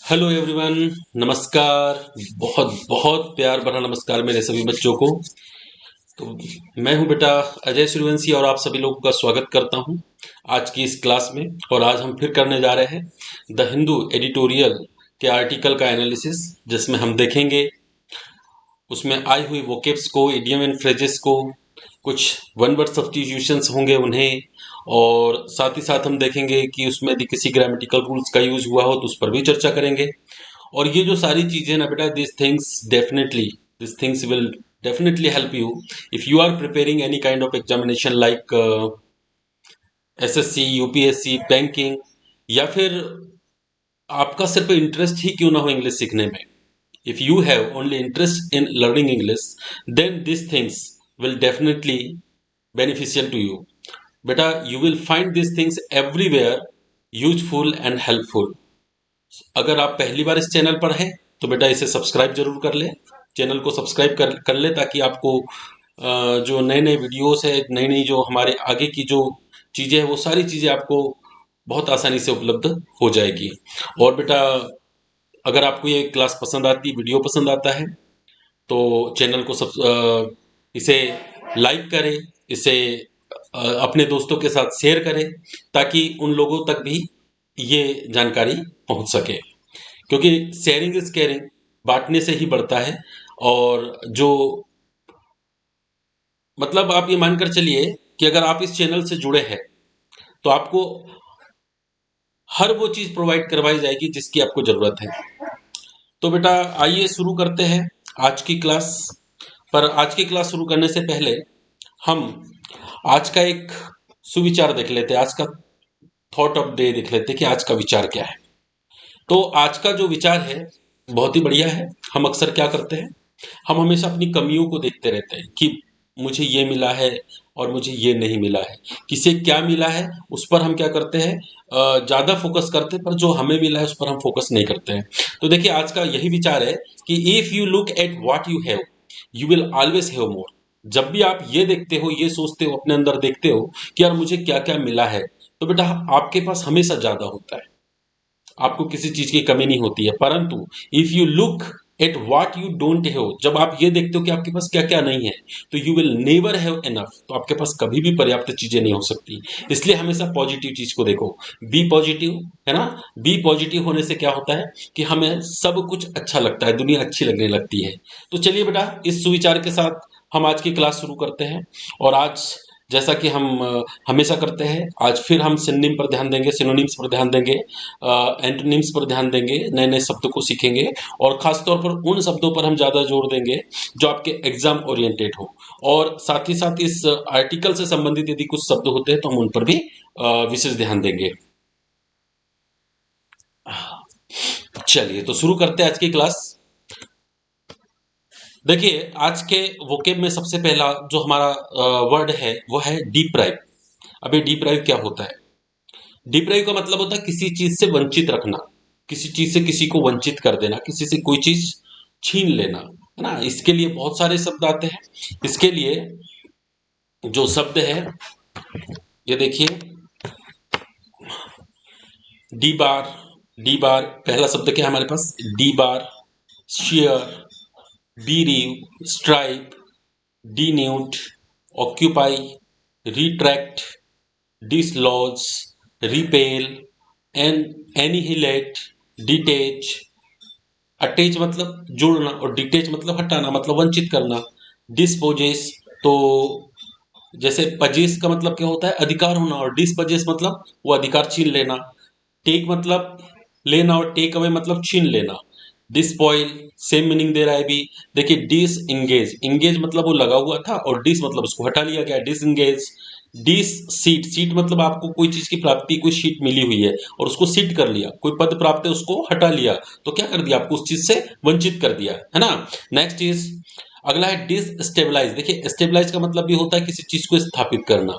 Hello everyone. नमस्कार। बहुत बहुत प्यार भरा नमस्कार मेरे सभी बच्चों को। तो मैं हूं बेटा अजय सूर्यवंशी और आप सभी लोगों का स्वागत करता हूं आज की इस क्लास में। और आज हम फिर करने जा रहे हैं द हिंदू एडिटोरियल के आर्टिकल का एनालिसिस, जिसमें हम देखेंगे उसमें आई हुई वोकेब्स को, इडियम एंड फ्रेजेस को, कुछ वन वर्ड सब्स्टिट्यूशंस होंगे उन्हें, और साथ ही साथ हम देखेंगे कि उसमें यदि किसी ग्रामेटिकल रूल्स का यूज हुआ हो तो उस पर भी चर्चा करेंगे। और ये जो सारी चीजें ना बेटा, this things will definitely help you if you are preparing any kind of examination like SSC, UPSC, banking, या फिर आपका सिर्फ इंटरेस्ट ही क्यों ना हो इंग्लिश सीखने में। If you have only interest in learning English, then this things will definitely beneficial to you. बेटा you will find these things everywhere useful and helpful. अगर आप पहली बार इस चैनल पर हैं तो बेटा इसे सब्सक्राइब जरूर कर ले, चैनल को सब्सक्राइब कर ले, ताकि आपको जो नए नए वीडियोस है, नई नई जो हमारे आगे की जो चीज़ें हैं, वो सारी चीज़ें आपको बहुत आसानी से उपलब्ध हो जाएगी। और बेटा अगर आपको ये क्लास पसंद आती, वीडियो पसंद आता है, तो चैनल को इसे लाइक करें, इसे अपने दोस्तों के साथ शेयर करें, ताकि उन लोगों तक भी ये जानकारी पहुंच सके। क्योंकि शेयरिंग इज केयरिंग, बांटने से ही बढ़ता है। और जो मतलब आप ये मानकर चलिए कि अगर आप इस चैनल से जुड़े हैं तो आपको हर वो चीज प्रोवाइड करवाई जाएगी जिसकी आपको जरूरत है। तो बेटा आइए शुरू करते हैं आज की क्लास। पर आज की क्लास शुरू करने से पहले हम आज का एक सुविचार देख लेते हैं, आज का थॉट ऑफ डे देख लेते हैं कि आज का विचार क्या है। तो आज का जो विचार है बहुत ही बढ़िया है। हम अक्सर क्या करते हैं, हम हमेशा अपनी कमियों को देखते रहते हैं कि मुझे ये मिला है और मुझे ये नहीं मिला है, किसे क्या मिला है उस पर हम क्या करते हैं, ज़्यादा फोकस करते हैं, पर जो हमें मिला है उस पर हम फोकस नहीं करते हैं। तो देखिए आज का यही विचार है कि if you look at what you have, you will always have more. जब भी आप ये देखते हो, ये सोचते हो, अपने अंदर देखते हो कि यार मुझे क्या क्या मिला है, तो बेटा आपके पास हमेशा ज़्यादा होता है, आपको किसी चीज की कमी नहीं होती है। परंतु if you look at what you don't have, जब आप ये देखते हो कि आपके पास क्या क्या नहीं है, तो you will never have enough, तो आपके पास कभी भी पर्याप्त चीजें नहीं हो सकती। इसलिए हमेशा पॉजिटिव चीज को देखो, बी पॉजिटिव, है ना। बी पॉजिटिव होने से क्या होता है कि हमें सब कुछ अच्छा लगता है, दुनिया अच्छी लगने लगती है। तो चलिए बेटा इस सुविचार के साथ हम आज की क्लास शुरू करते हैं। और आज जैसा कि हम हमेशा करते हैं, आज फिर हम सिनोनिम पर ध्यान देंगे, सिनोनिम्स पर ध्यान देंगे, एंटोनिम्स पर ध्यान देंगे, नए नए शब्दों को सीखेंगे। और खास तौर पर उन शब्दों पर हम ज़्यादा जोर देंगे जो आपके एग्जाम ओरिएंटेड हो। और साथ ही साथ इस आर्टिकल से संबंधित यदि कुछ शब्द होते हैं तो हम उन पर भी विशेष ध्यान देंगे। चलिए तो शुरू करते हैं आज की क्लास। देखिए आज के वोकेब में सबसे पहला जो हमारा वर्ड है वो है डिप्राइव। अभी डिप्राइव क्या होता है? डिप्राइव का मतलब होता है किसी चीज से वंचित रखना, किसी चीज से किसी को वंचित कर देना, किसी से कोई चीज छीन लेना, है ना। इसके लिए बहुत सारे शब्द आते हैं। इसके लिए जो शब्द है ये देखिए, डी बार। डी बार पहला शब्द क्या है हमारे पास? Debar, shear, bereave, stripe, denude, occupy, retract, dislodge, repel, annihilate, detach। Attach मतलब जोड़ना और डिटेच मतलब हटाना, मतलब वंचित करना। डिस्पोजेस, तो जैसे पजेस का मतलब क्या होता है? अधिकार होना, और डिस्पजेस मतलब वो अधिकार छीन लेना। टेक मतलब लेना, और टेक अवे मतलब छीन लेना। डिस्पॉइल सेम मीनिंग दे रहा है भी। देखिए डिस इंगेज, इंगेज मतलब वो लगा हुआ था, और डिस मतलब उसको हटा लिया गया, disengage. Disseat, seat मतलब आपको कोई चीज की प्राप्ति, कोई सीट मिली हुई है और उसको सीट कर लिया, कोई पद प्राप्त है उसको हटा लिया, तो क्या कर दिया? आपको उस चीज से वंचित कर दिया, है ना। नेक्स्ट इज, अगला है डिस्टेबलाइज। देखिए स्टेबलाइज का मतलब भी होता है किसी चीज को स्थापित करना,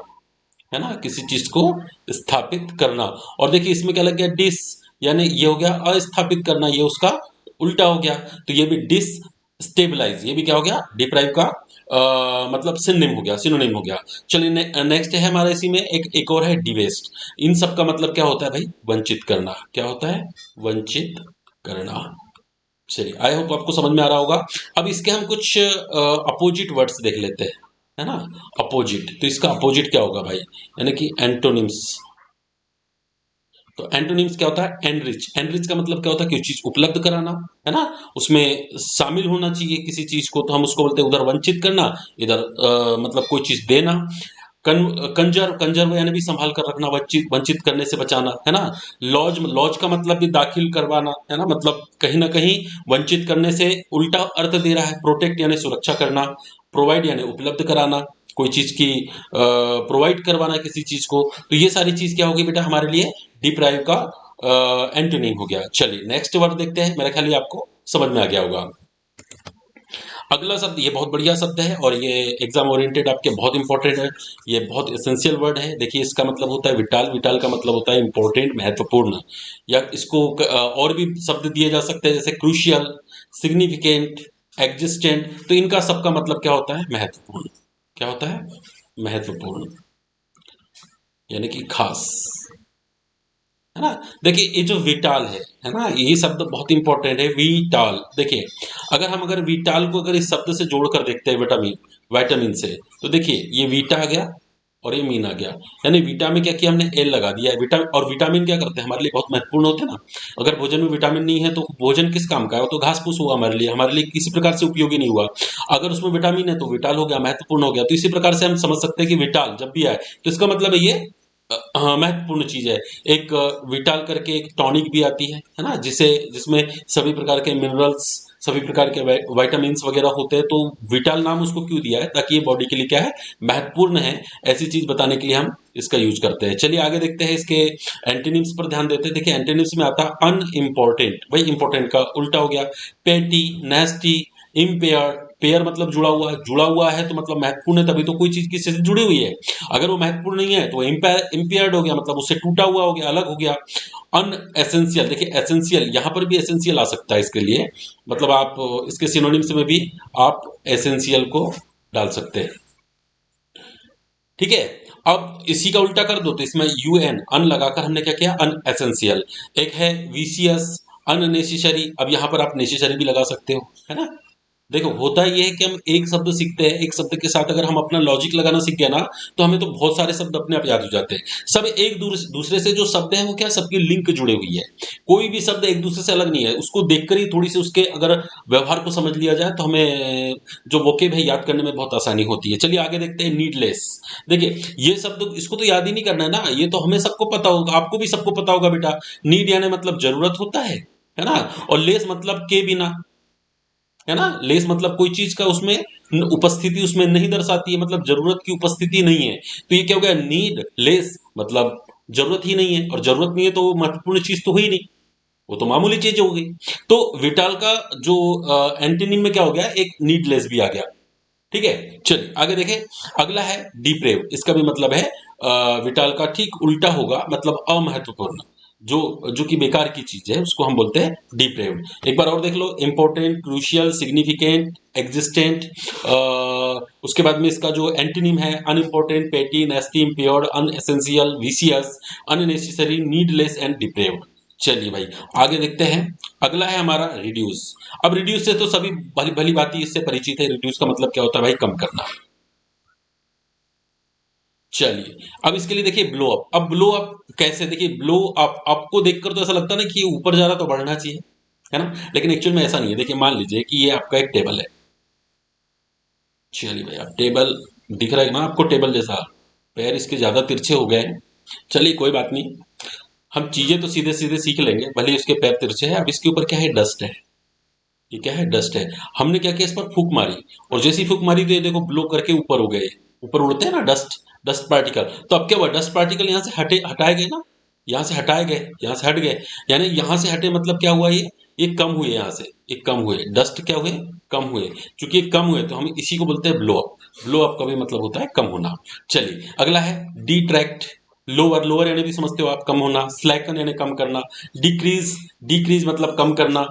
है ना, किसी चीज को स्थापित करना। और देखिए इसमें क्या लग गया? डिस, यानी ये हो गया अस्थापित करना, ये उसका उल्टा हो गया, तो ये भी डिस स्टेबलाइज, ये भी क्या हो गया? डिप्राइव का मतलब सिनोनिम हो गया, सिनोनिम हो गया। चलिए नेक्स्ट है हमारा इसी में एक और है डिवेस्ट। इन सब का मतलब क्या होता है भाई? वंचित करना। क्या होता है? वंचित करना। चलिए, आई होप आपको समझ में आ रहा होगा। अब इसके हम कुछ अपोजिट वर्ड्स देख लेते हैं, है ना। अपोजिट, तो इसका अपोजिट क्या होगा भाई, यानी कि एंटोनिम्स। तो एंटोनिम्स क्या होता है, एनरिच। एनरिच का मतलब क्या होता है, कोई चीज उपलब्ध कराना, है ना, उसमें शामिल होना चाहिए किसी चीज को, तो हम उसको बोलते हैं उधर वंचित करना, इधर मतलब कोई चीज देना। कंजर्व, कंजर्व यानी भी संभाल कर रखना, वंचित वंचित करने से बचाना, है ना। लॉज, लॉज का मतलब भी दाखिल करवाना, है ना, मतलब कहीं ना कहीं वंचित करने से उल्टा अर्थ दे रहा है। प्रोटेक्ट यानी सुरक्षा करना, प्रोवाइड यानी उपलब्ध कराना, कोई चीज की प्रोवाइड करवाना किसी चीज को। तो ये सारी चीज क्या होगी बेटा हमारे लिए डिप्राइव का एंटोनिम हो गया। चलिए नेक्स्ट वर्ड देखते हैं, मेरा ख्याल आपको समझ में आ गया होगा। अगला शब्द, ये बहुत बढ़िया शब्द है और ये एग्जाम ओरिएंटेड आपके बहुत इंपॉर्टेंट है, ये बहुत एसेंशियल वर्ड है। देखिए इसका मतलब होता है विटाल। विटाल का मतलब होता है इंपॉर्टेंट, महत्वपूर्ण। या इसको और भी शब्द दिए जा सकते हैं, जैसे क्रूशियल, सिग्निफिकेंट, एग्जिस्टेंट। तो इनका सबका मतलब क्या होता है, महत्वपूर्ण। क्या होता है, महत्वपूर्ण, यानी कि खास, है ना। देखिए ये जो विटाल है ना, ये शब्द बहुत इंपॉर्टेंट है, विटाल। देखिए अगर विटाल को अगर इस शब्द से जोड़कर देखते हैं विटामिन, विटामिन से, तो देखिए ये वीटा आ गया और ये मीन आ गया। यानी वीटा में क्या किया हमने, एल लगा दिया है। विटामिन और विटामिन क्या करते हैं, हमारे लिए बहुत महत्वपूर्ण होते हैं ना। अगर भोजन में विटामिन नहीं है तो भोजन किस काम का है, वो तो घास फूस हुआ हमारे लिए किसी प्रकार से उपयोगी नहीं हुआ। अगर उसमें विटामिन है तो विटाल हो गया, महत्वपूर्ण हो गया। तो इसी प्रकार से हम समझ सकते हैं कि विटाल जब भी आए तो इसका मतलब है ये हाँ महत्वपूर्ण चीज है। एक विटाल करके एक टॉनिक भी आती है ना, जिसमें सभी प्रकार के मिनरल्स, सभी प्रकार के विटामिन्स वगैरह होते हैं। तो विटाल नाम उसको क्यों दिया है, ताकि ये बॉडी के लिए क्या है, महत्वपूर्ण है। ऐसी चीज बताने के लिए हम इसका यूज करते हैं। चलिए आगे देखते हैं, इसके एंटीनिम्स पर ध्यान देते हैं। देखिए एंटीनिम्स में आता है अनइम्पोर्टेंट, भाई इंपॉर्टेंट का उल्टा हो गया। पेटी, नेस्टी, इम्पेयर। पेयर मतलब जुड़ा हुआ है, जुड़ा हुआ है तो मतलब महत्वपूर्ण है, तभी तो कोई चीज किसी से जुड़ी हुई है। अगर वो महत्वपूर्ण नहीं है तो इम्पेयर्ड हो गया, मतलब उससे टूटा हुआ हो गया, अलग हो गया। अन एसेंशियल, देखिए एसेंशियल यहां पर भी एसेंशियल आ सकता है इसके लिए, मतलब आप इसके सिनोनिम्स में भी आप एसेंशियल को डाल सकते हैं। ठीक है, अब इसी का उल्टा कर दो तो इसमें यूएन अन लगाकर हमने क्या किया, अन एसेंशियल। एक है वीसीएस, अननेसेसरी। अब यहां पर आप नेसेसरी भी लगा सकते हो, है ना। देखो होता ये है कि हम एक शब्द सीखते हैं, एक शब्द के साथ अगर हम अपना लॉजिक लगाना सीख गया ना, तो हमें तो बहुत सारे शब्द अपने आप याद हो जाते हैं। सब एक दूसरे से जो शब्द हैं वो क्या, सबकी लिंक जुड़े हुई है। कोई भी शब्द एक दूसरे से अलग नहीं है, उसको देखकर ही थोड़ी सी उसके अगर व्यवहार को समझ लिया जाए तो हमें जो वोकेब है याद करने में बहुत आसानी होती है। चलिए आगे देखते हैं, नीडलेस। देखिए ये शब्द, इसको तो याद ही नहीं करना है ना, ये तो हमें सबको पता होगा, आपको भी सबको पता होगा बेटा। नीड यानी मतलब जरूरत होता है ना। और लेस मतलब के बिना, है ना। लेस मतलब कोई चीज का उसमें उपस्थिति उसमें नहीं दर्शाती है, मतलब जरूरत की उपस्थिति नहीं है। तो ये क्या हो गया, नीड लेस मतलब जरूरत ही नहीं है, और जरूरत नहीं है तो वो महत्वपूर्ण चीज तो हुई ही नहीं, वो तो मामूली चीज हो गई। तो विटाल का जो एंटीनिम में क्या हो गया, एक नीडलेस भी आ गया। ठीक है, चलिए आगे देखें। अगला है डिप्रेव। इसका भी मतलब है विटाल का ठीक उल्टा होगा, मतलब अमहत्वपूर्ण। जो जो कि बेकार की चीज है उसको हम बोलते हैं डिप्रेव्ड। एक बार और देख लो, इंपॉर्टेंट, क्रूशियल, सिग्निफिकेंट, एग्जिस्टेंट। उसके बाद में इसका जो एंटीनिम है, unimportant, petty, nasty, impaired, unessential, vicious, unnecessary, needless and depraved. चलिए भाई आगे देखते हैं। अगला है हमारा रिड्यूस। अब रिड्यूस से तो सभी भली भली बात इससे परिचित है। रिड्यूस का मतलब क्या होता है भाई, कम करना। चलिए अब इसके लिए देखिए ब्लो अप। अब ब्लो अप कैसे, देखिए ब्लो अप आपको देखकर तो ऐसा लगता है ना कि ये ऊपर जा रहा तो बढ़ना चाहिए, है ना, लेकिन एक्चुअल में ऐसा नहीं है। देखिए मान लीजिए कि ये आपका एक टेबल है। चलिए भाई अब टेबल दिख रहा है ना आपको, टेबल जैसा, पैर इसके ज्यादा तिरछे हो गए हैं। चलिए कोई बात नहीं, हम चीजें तो सीधे सीधे सीख लेंगे, भले ही उसके पैर तिरछे हैं। अब इसके ऊपर क्या है, डस्ट है। ये क्या है, डस्ट है। हमने क्या किया, इस पर फूंक मारी, और जैसी फूंक मारी तो ये देखो ब्लो करके ऊपर हो गए। ऊपर उड़ते हैं ना डस्ट, डस्ट पार्टिकल। तो अब क्या हुआ, डस्ट पार्टिकल यहाँ से हटाए गए ना, यहाँ से हटाए गए, यहाँ से हट गए। यानी यहाँ से हटे मतलब क्या हुआ, ये कम हुए, यहाँ से ये कम हुए, डस्ट क्या हुए, कम हुए। चूंकि ये कम हुए तो हम इसी को बोलते हैं ब्लो अप। ब्लो अप का भी मतलब होता है कम होना। चलिए अगला है डिट्रैक्ट। लोअर, लोअर यानी भी समझते हो आप, कम होना। स्लैकन यानी कम करना। डिक्रीज, डिक्रीज मतलब कम करना।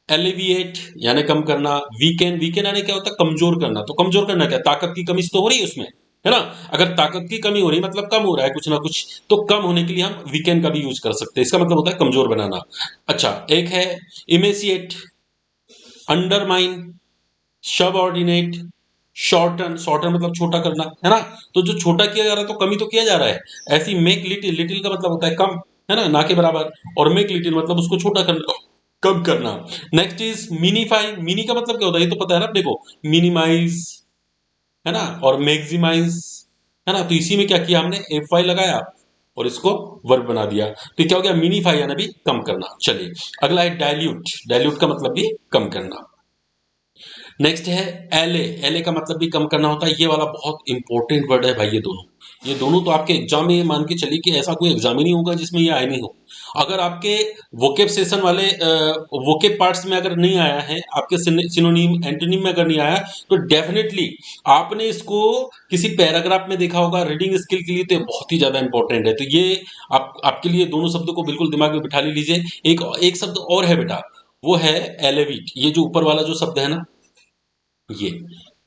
एलिविएट यानी कम करना। वीकेंड, वीकेंड यानी क्या होता है, कमजोर करना। तो कमजोर करना क्या, ताकत की कमी तो हो रही है उसमें, है ना। अगर ताकत की कमी हो रही मतलब कम हो रहा है कुछ ना कुछ, तो कम होने के लिए हम वीकेंड का भी यूज कर सकते हैं। इसका मतलब होता है कमजोर बनाना। अच्छा, एक है इमेसिएट, अंडरमाइन, सबऑर्डिनेट, शॉर्टन। शॉर्टन मतलब छोटा करना, है ना। तो जो छोटा किया जा रहा है तो कमी तो किया जा रहा है। ऐसी मेक लिटिल, लिटिल का मतलब होता है कम, है ना, ना के बराबर। और मेक लिटिल मतलब उसको छोटा करना, कम करना। Next is minify. मिनी का मतलब क्या होता है ये तो पता है ना अपने को, मिनिमाइज, है ना, और मैक्सिमाइज, है ना। तो इसी में क्या किया हमने, एफ वाई लगाया और इसको वर्ब बना दिया, तो क्या हो गया, मिनीफाई यानी भी कम करना। चलिए अगला है डाइल्यूट। डाइल्यूट का मतलब भी कम करना। नेक्स्ट है एलए। एलए का मतलब भी कम करना होता है। ये वाला बहुत इंपॉर्टेंट वर्ड है भाई। ये दोनों तो आपके एग्जाम में, मान के चलिए कि ऐसा कोई एग्जाम ही नहीं होगा जिसमें ये आए नहीं हो। अगर आपके वोकेब सेशन वाले वोकेब पार्ट्स में अगर नहीं आया है, आपके सिनोनिम एंटोनिम में अगर नहीं आया, तो डेफिनेटली आपने इसको किसी पैराग्राफ में देखा होगा। रीडिंग स्किल के लिए तो ये बहुत ही ज्यादा इंपॉर्टेंट है। तो ये आपके लिए दोनों शब्दों को बिल्कुल दिमाग में बिठा लीजिए। एक एक शब्द और है बेटा, वो है एलेविट। ये जो ऊपर वाला जो शब्द है ना, ये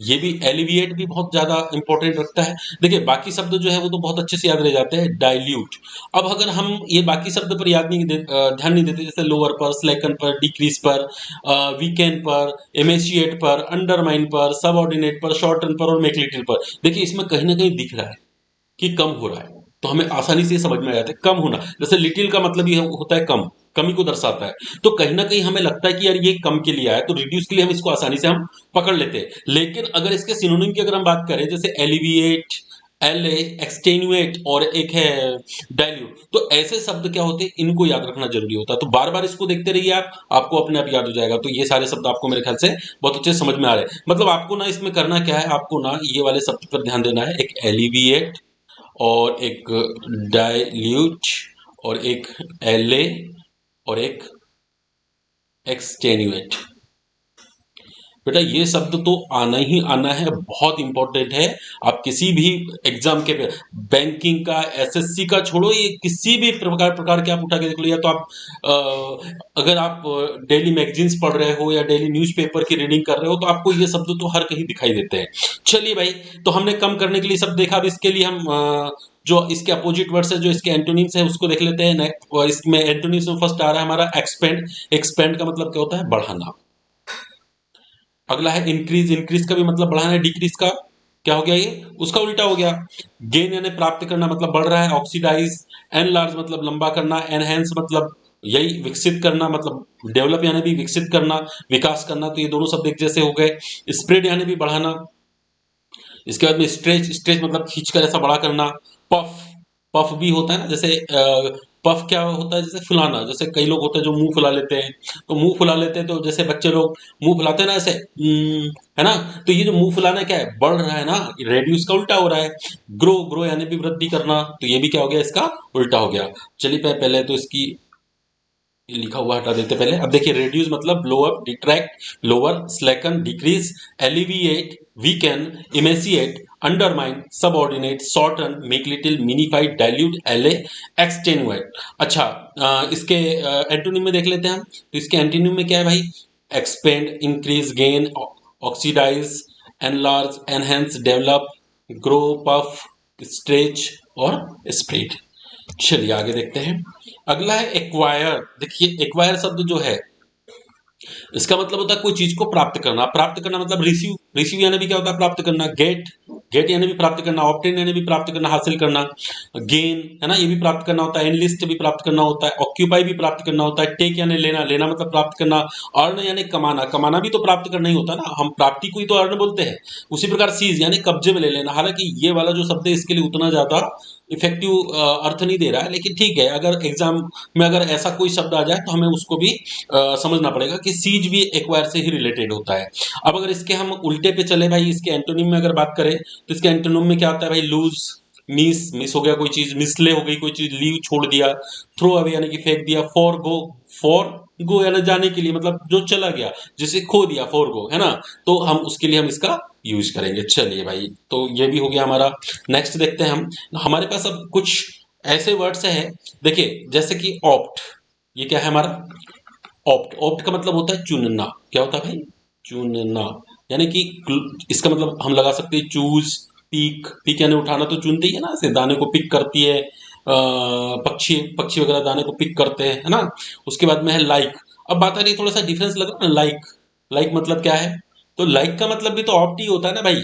ये भी, एलिविएट भी बहुत ज्यादा इंपॉर्टेंट रखता है। देखिए बाकी शब्द जो है वो तो बहुत अच्छे से याद रह जाते हैं। डाइल्यूट, अब अगर हम ये बाकी शब्द पर ध्यान नहीं देते, जैसे लोअर पर, स्लेकन पर, डिक्रीज पर, वीकेंड पर, एमेशिएट पर, अंडरमाइन पर, सबऑर्डिनेट पर, शॉर्टन पर और मेक लिटिल पर, देखिए इसमें कहीं ना कहीं दिख रहा है कि कम हो रहा है। तो हमें आसानी से समझ में आ जाता है कम होना। जैसे लिटिल का मतलब ये होता है कम, कमी को दर्शाता है। तो कहीं ना कहीं हमें लगता है कि यार ये कम के लिए आया, तो रिड्यूस के लिए हम इसको आसानी से हम पकड़ लेते हैं। लेकिन अगर इसके सिनोनिम की अगर हम बात करें, जैसे एलिविएट, एल एक्सटेन्युएट और एक है डाइल्यूट, तो ऐसे शब्द क्या होते हैं, इनको याद रखना जरूरी होता है। तो बार बार इसको देखते रहिए आप, आपको अपने आप याद हो जाएगा। तो ये सारे शब्द आपको मेरे ख्याल से बहुत अच्छे से समझ में आ रहे हैं। मतलब आपको ना इसमें करना क्या है, आपको ना ये वाले शब्द पर ध्यान देना है। एक एलिविएट और एक डाइल्यूट और एक एले और एक एक्सटेन्युएट। बेटा ये शब्द तो आना ही आना है, बहुत इंपॉर्टेंट है। आप किसी भी एग्जाम के, बैंकिंग का, एसएससी का छोड़ो, ये किसी भी प्रकार के आप उठा के देख लो, या तो आप अगर आप डेली मैगजीन्स पढ़ रहे हो या डेली न्यूज़पेपर की रीडिंग कर रहे हो, तो आपको ये शब्द तो हर कहीं दिखाई देते हैं। चलिए भाई, तो हमने कम करने के लिए शब्द देखा। अब इसके लिए हम जो इसके अपोजिट वर्ड्स है, जो इसके एंटोनिम्स है, उसको देख लेते हैं। और इसमें एंटोनिम्स में फर्स्ट आ रहा है हमारा एक्सपेंड। एक्सपेंड का मतलब क्या होता है, बढ़ाना। अगला है इंक्रीज। इंक्रीज का भी मतलब बढ़ाना है। डिक्रीज का क्या हो गया, ये उसका उल्टा हो गया। गेन यानी प्राप्त करना, मतलब बढ़ रहा है। ऑक्सीडाइज, एनलार्ज मतलब लंबा करना। एनहेंस मतलब यही विकसित करना, मतलब डेवलप यानी भी विकसित करना, विकास करना। तो ये दोनों शब्द एक जैसे हो गए। स्प्रेड यानी भी बढ़ाना। इसके बाद में स्ट्रेच। स्ट्रेच मतलब खींचकर ऐसा बड़ा करना। पफ, पफ भी होता है ना, जैसे पफ क्या होता है, जैसे फुलाना। जैसे कई लोग होते हैं जो मुंह फुला लेते हैं, तो मुंह फुला लेते हैं, तो जैसे बच्चे लोग मुंह फुलाते हैं ना ऐसे, है ना। तो ये जो मुंह फुलाना क्या है, बढ़ रहा है ना, रेड्यूस का उल्टा हो रहा है। ग्रो, ग्रो यानी भी वृद्धि करना, तो ये भी क्या हो गया, इसका उल्टा हो गया। चलिए पहले तो इसकी ये लिखा हुआ हटा देते पहले। अब देखिए, रेड्यूस मतलब blow up, detract, lower, slacken, decrease, alleviate, weaken, emaciate, undermine, subordinate, shorten, make little, minified, dilute, allay, extenuate. अच्छा, इसके एंटोनिम में देख लेते हैं हम। तो इसके एंटोनिम में क्या है भाई, expand, increase, gain, oxidise, enlarge, enhance, develop, grow, puff, stretch और स्प्रेड। चलिए आगे देखते हैं। अगला है एक्वायर। देखिए एक्वायर शब्द जो है, इसका मतलब होता है कोई चीज को प्राप्त करना। प्राप्त करना मतलब रिसीव। रिसीव यानी भी क्या होता है, प्राप्त करना। गेट, गेट यानी भी प्राप्त करना। ऑब्टेन यानी भी प्राप्त करना, हासिल करना। गेन, है ना, ये भी प्राप्त करना होता है। एनलिस्ट भी प्राप्त करना होता है। ऑक्यूपाई भी प्राप्त करना होता है। टेक यानी लेना, लेना मतलब प्राप्त करना। अर्न यानी कमाना, कमाना भी तो प्राप्त करना ही होता है ना, हम प्राप्ति को ही तो अर्न बोलते हैं। उसी प्रकार सीज यानी कब्जे में ले लेना। हालांकि ये वाला जो शब्द है इसके लिए उतना ज्यादा इफेक्टिव अर्थ नहीं दे रहा है, लेकिन ठीक है, अगर एग्जाम में अगर ऐसा कोई शब्द आ जाए तो हमें उसको भी समझना पड़ेगा कि सीज भी एक्वायर से ही रिलेटेड होता है। अब अगर इसके हम उल्टे पे चले भाई, इसके एंटोनिम में अगर बात करें, तो इसके एंटोनिम में क्या आता है भाई, लूज, मिस, मिस हो गया कोई चीज, मिसले हो गई कोई चीज, लीव छोड़ दिया, थ्रो अवे यानी कि फेंक दिया, फॉर गो, फॉर गो यानी जाने के लिए, मतलब जो चला गया, जिसे खो दिया, फॉर गो, है ना। तो हम उसके लिए हम इसका यूज करेंगे। चलिए भाई, तो ये भी हो गया हमारा। नेक्स्ट देखते हैं हम। हमारे पास अब कुछ ऐसे वर्ड्स हैं, देखिए जैसे कि ऑप्ट। ये क्या है हमारा, ऑप्ट। ऑप्ट का मतलब होता है चुनना। क्या होता है भाई, चुनना। यानी कि इसका मतलब हम लगा सकते हैं चूज, पीक, पीक यानी उठाना, तो चुनते ही है ना, ऐसे दाने को पिक करती है पक्षी पक्षी वगैरह दाने को पिक करते हैं, है ना। उसके बाद में है लाइक। अब बात आ रही है, थोड़ा सा डिफरेंस लगा ना, लाइक, लाइक मतलब क्या है, तो लाइक का मतलब भी तो ऑप्ट ही होता है ना भाई,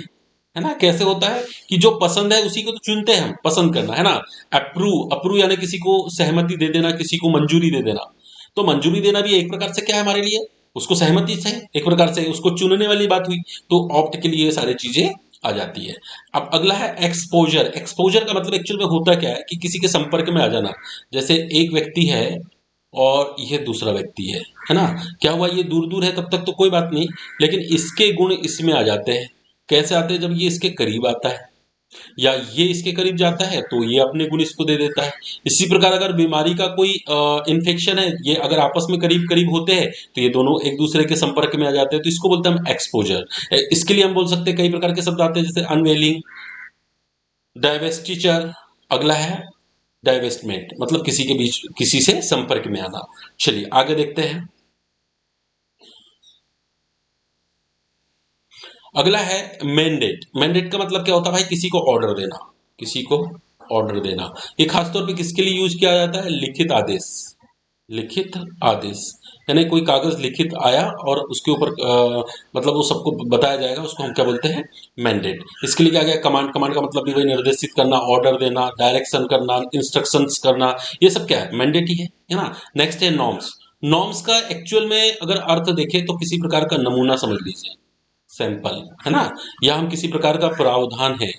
है ना। कैसे होता है कि जो पसंद है उसी को तो चुनते हैं हम, पसंद करना, है ना। अप्रूव, अप्रूव यानी किसी को सहमति दे देना, किसी को मंजूरी दे देना। तो मंजूरी देना भी एक प्रकार से क्या है हमारे लिए, उसको सहमति से एक प्रकार से उसको चुनने वाली बात हुई। तो ऑप्ट के लिए ये सारी चीजें आ जाती है। अब अगला है एक्सपोजर। एक्सपोजर का मतलब एक्चुअल में होता क्या है कि किसी के संपर्क में आ जाना। जैसे एक व्यक्ति है और यह दूसरा व्यक्ति है ना। क्या हुआ, ये दूर दूर है तब तक तो कोई बात नहीं, लेकिन इसके गुण इसमें आ जाते हैं। कैसे आते हैं, जब ये इसके करीब आता है या ये इसके करीब जाता है तो ये अपने गुण इसको दे देता है। इसी प्रकार अगर बीमारी का कोई इन्फेक्शन है, ये अगर आपस में करीब करीब होते हैं तो ये दोनों एक दूसरे के संपर्क में आ जाते हैं, तो इसको बोलते हैं हम एक्सपोजर। इसके लिए हम बोल सकते हैं कई प्रकार के शब्द आते हैं, जैसे अनवेलिंग, डाइवेस्टिचर। अगला है डाइवेस्टमेंट, मतलब किसी के बीच किसी से संपर्क में आना। चलिए आगे देखते हैं। अगला है मैंडेट। मैंडेट का मतलब क्या होता है भाई, किसी को ऑर्डर देना, किसी को ऑर्डर देना। ये खासतौर पे किसके लिए यूज किया जाता है, लिखित आदेश। लिखित आदेश यानी कोई कागज लिखित आया और उसके ऊपर मतलब वो सबको बताया जाएगा, उसको हम क्या बोलते हैं, मैंडेट। इसके लिए क्या गया, कमांड। कमांड का मतलब भी वही, निर्देशित करना, ऑर्डर देना, डायरेक्शन करना, इंस्ट्रक्शंस करना, ये सब क्या है, मैंडेट ही है ना। नेक्स्ट है नॉर्म्स। नॉर्म्स का एक्चुअल में अगर अर्थ देखें तो किसी प्रकार का नमूना समझ लीजिए, सैंपल, है ना। या हम किसी प्रकार का प्रावधान है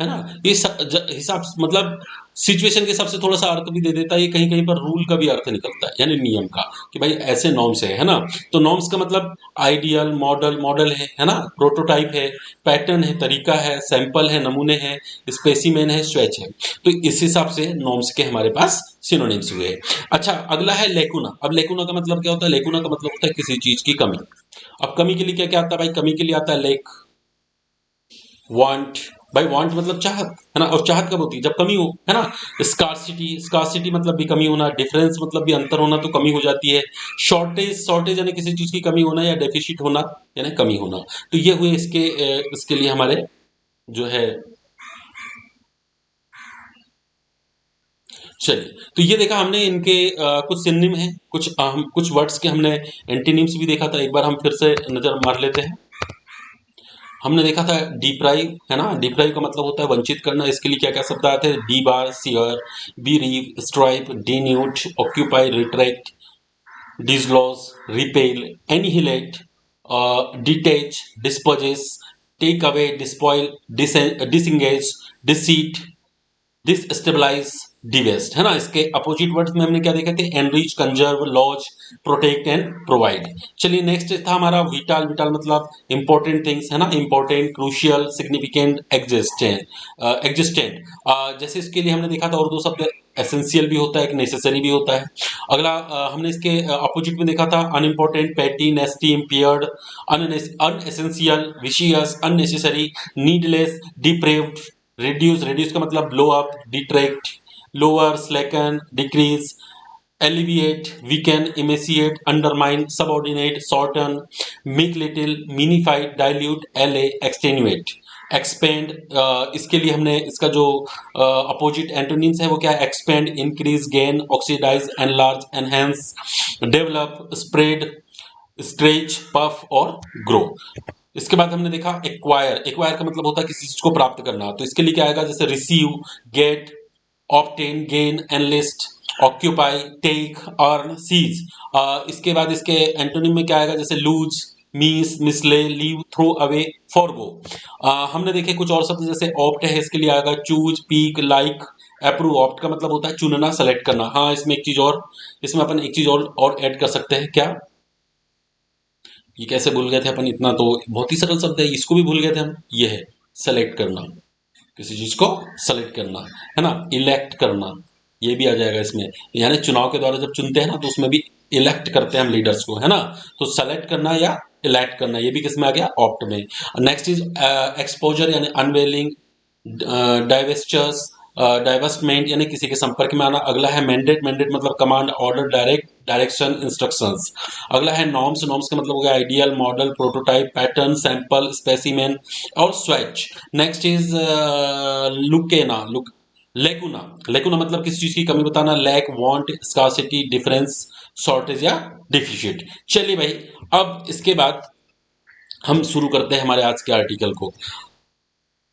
ना। ये हिसाब मतलब सिचुएशन के हिसाब से थोड़ा सा अर्थ भी दे देता है। ये कहीं कहीं पर रूल का भी अर्थ निकलता है, यानी नियम का, कि भाई ऐसे नॉर्म्स है ना। तो नॉर्म्स का मतलब आइडियल, मॉडल, मॉडल है ना, प्रोटोटाइप है, पैटर्न है, तरीका है, सैंपल है, नमूने हैं, स्पेसिमेन है, स्वैच है। तो इस हिसाब से नॉर्म्स के हमारे पास सिनोनिम्स हुए। अच्छा अगला है लेकुना। अब लेकुना का मतलब क्या होता है, लेकुना का मतलब होता है किसी चीज की कमी। अब कमी के लिए क्या क्या आता है भाई, कमी के लिए आता है लेक, वांट। भाई वांट मतलब चाहत, है ना। और चाहत कब होती है, जब कमी हो, है ना। स्कार्सिटी, स्कार्सिटी मतलब भी कमी होना, डिफरेंस मतलब भी अंतर होना, तो कमी हो जाती है। शॉर्टेज, शॉर्टेज यानी किसी चीज की कमी होना, या डेफिसिट होना यानी कमी होना। तो ये हुए इसके लिए हमारे जो है। चलिए, तो ये देखा हमने इनके कुछ सिनोनिम है, कुछ वर्ड्स के हमने एंटीनिम्स भी देखा था। एक बार हम फिर से नजर मार लेते हैं। हमने देखा था डिप्राइव, है ना। डिप्राइव का मतलब होता है वंचित करना। इसके लिए क्या क्या शब्द आते हैं, debar, sear, bereave, stripe, denude, occupy, retract, dislodge, repel, annihilate, detach, dispossess, take away, despoil, disengage, deceit, destabilise, divest, है ना। इसके अपोजिट वर्ड्स में हमने क्या देखे थे, enrich, conserve, lodge, protect and provide. चलिए नेक्स्ट था हमारा विटाल। विटाल मतलब इंपॉर्टेंट थिंग्स, है ना, इंपॉर्टेंट, क्रूशियल, सिग्निफिकेंट, एग्जिस्टेंट। जैसे इसके लिए हमने देखा था और दो शब्द, एसेंशियल भी होता है, एक नेसेसरी भी होता है। अगला हमने इसके अपोजिट में देखा था unimportant, petty, nasty, impaired, unessential, vicious, unnecessary, needless, depraved, reduce. Reduce का मतलब blow up, detract, lower, slacken, decrease, alleviate, weaken, emaciate, undermine, subordinate, shorten, make little, minified, dilute, allay, extenuate, expand. इसके लिए हमने इसका जो अपोजिट एंटोनिम्स है वो क्या है, expand, increase, gain, oxidise, enlarge, enhance, develop, spread, stretch, puff और ग्रो। इसके बाद हमने देखा एक्वायर। एक्वायर का मतलब होता है किसी चीज को प्राप्त करना। तो इसके लिए क्या आएगा, जैसे receive, get, obtain, gain, enlist, occupy, take, earn, seize. इसके बाद इसके एंटोनिम में क्या आएगा, जैसे लूज, मीस, मिसले, लीव, थ्रो अवे, फॉरगो। हमने देखे कुछ और शब्द, जैसे ऑप्ट है, इसके लिए आएगा choose, peak, like, approve. Opt का मतलब होता है चुनना, सेलेक्ट करना। हाँ इसमें एक चीज और, इसमें अपन एक चीज और ऐड कर सकते हैं, क्या, ये कैसे भूल गए थे अपन, इतना तो बहुत ही सरल शब्द है, इसको भी भूल गए थे हम। ये है सेलेक्ट करना, किसी चीज को सेलेक्ट करना, है ना। इलेक्ट करना, ये भी आ जाएगा इसमें, यानी चुनाव के द्वारा जब चुनते हैं ना तो उसमें भी इलेक्ट करते हैं हम लीडर्स को, है ना। तो सेलेक्ट करना या इलेक्ट करना, ये भी किसमें आ गया, ऑप्ट में। नेक्स्ट इज एक्सपोजर यानी अनवेलिंग, डाइवेस्चर्स, डाइवर्समेंट यानी किसी के संपर्क में आना। अगला है मैंडेट, मैंडेट मतलब कमांड, ऑर्डर, डायरेक्शन, इंस्ट्रक्शंस। अगला है नॉर्म्स, नॉर्म्स का मतलब हो गया ideal, model, prototype, pattern, sample, specimen और swatch. Next is lacuna, lacuna, lacuna मतलब किसी चीज की कमी बताना, lack, want, scarcity, difference, shortage या डिफिशिट। चलिए भाई, अब इसके बाद हम शुरू करते हैं हमारे आज के आर्टिकल को।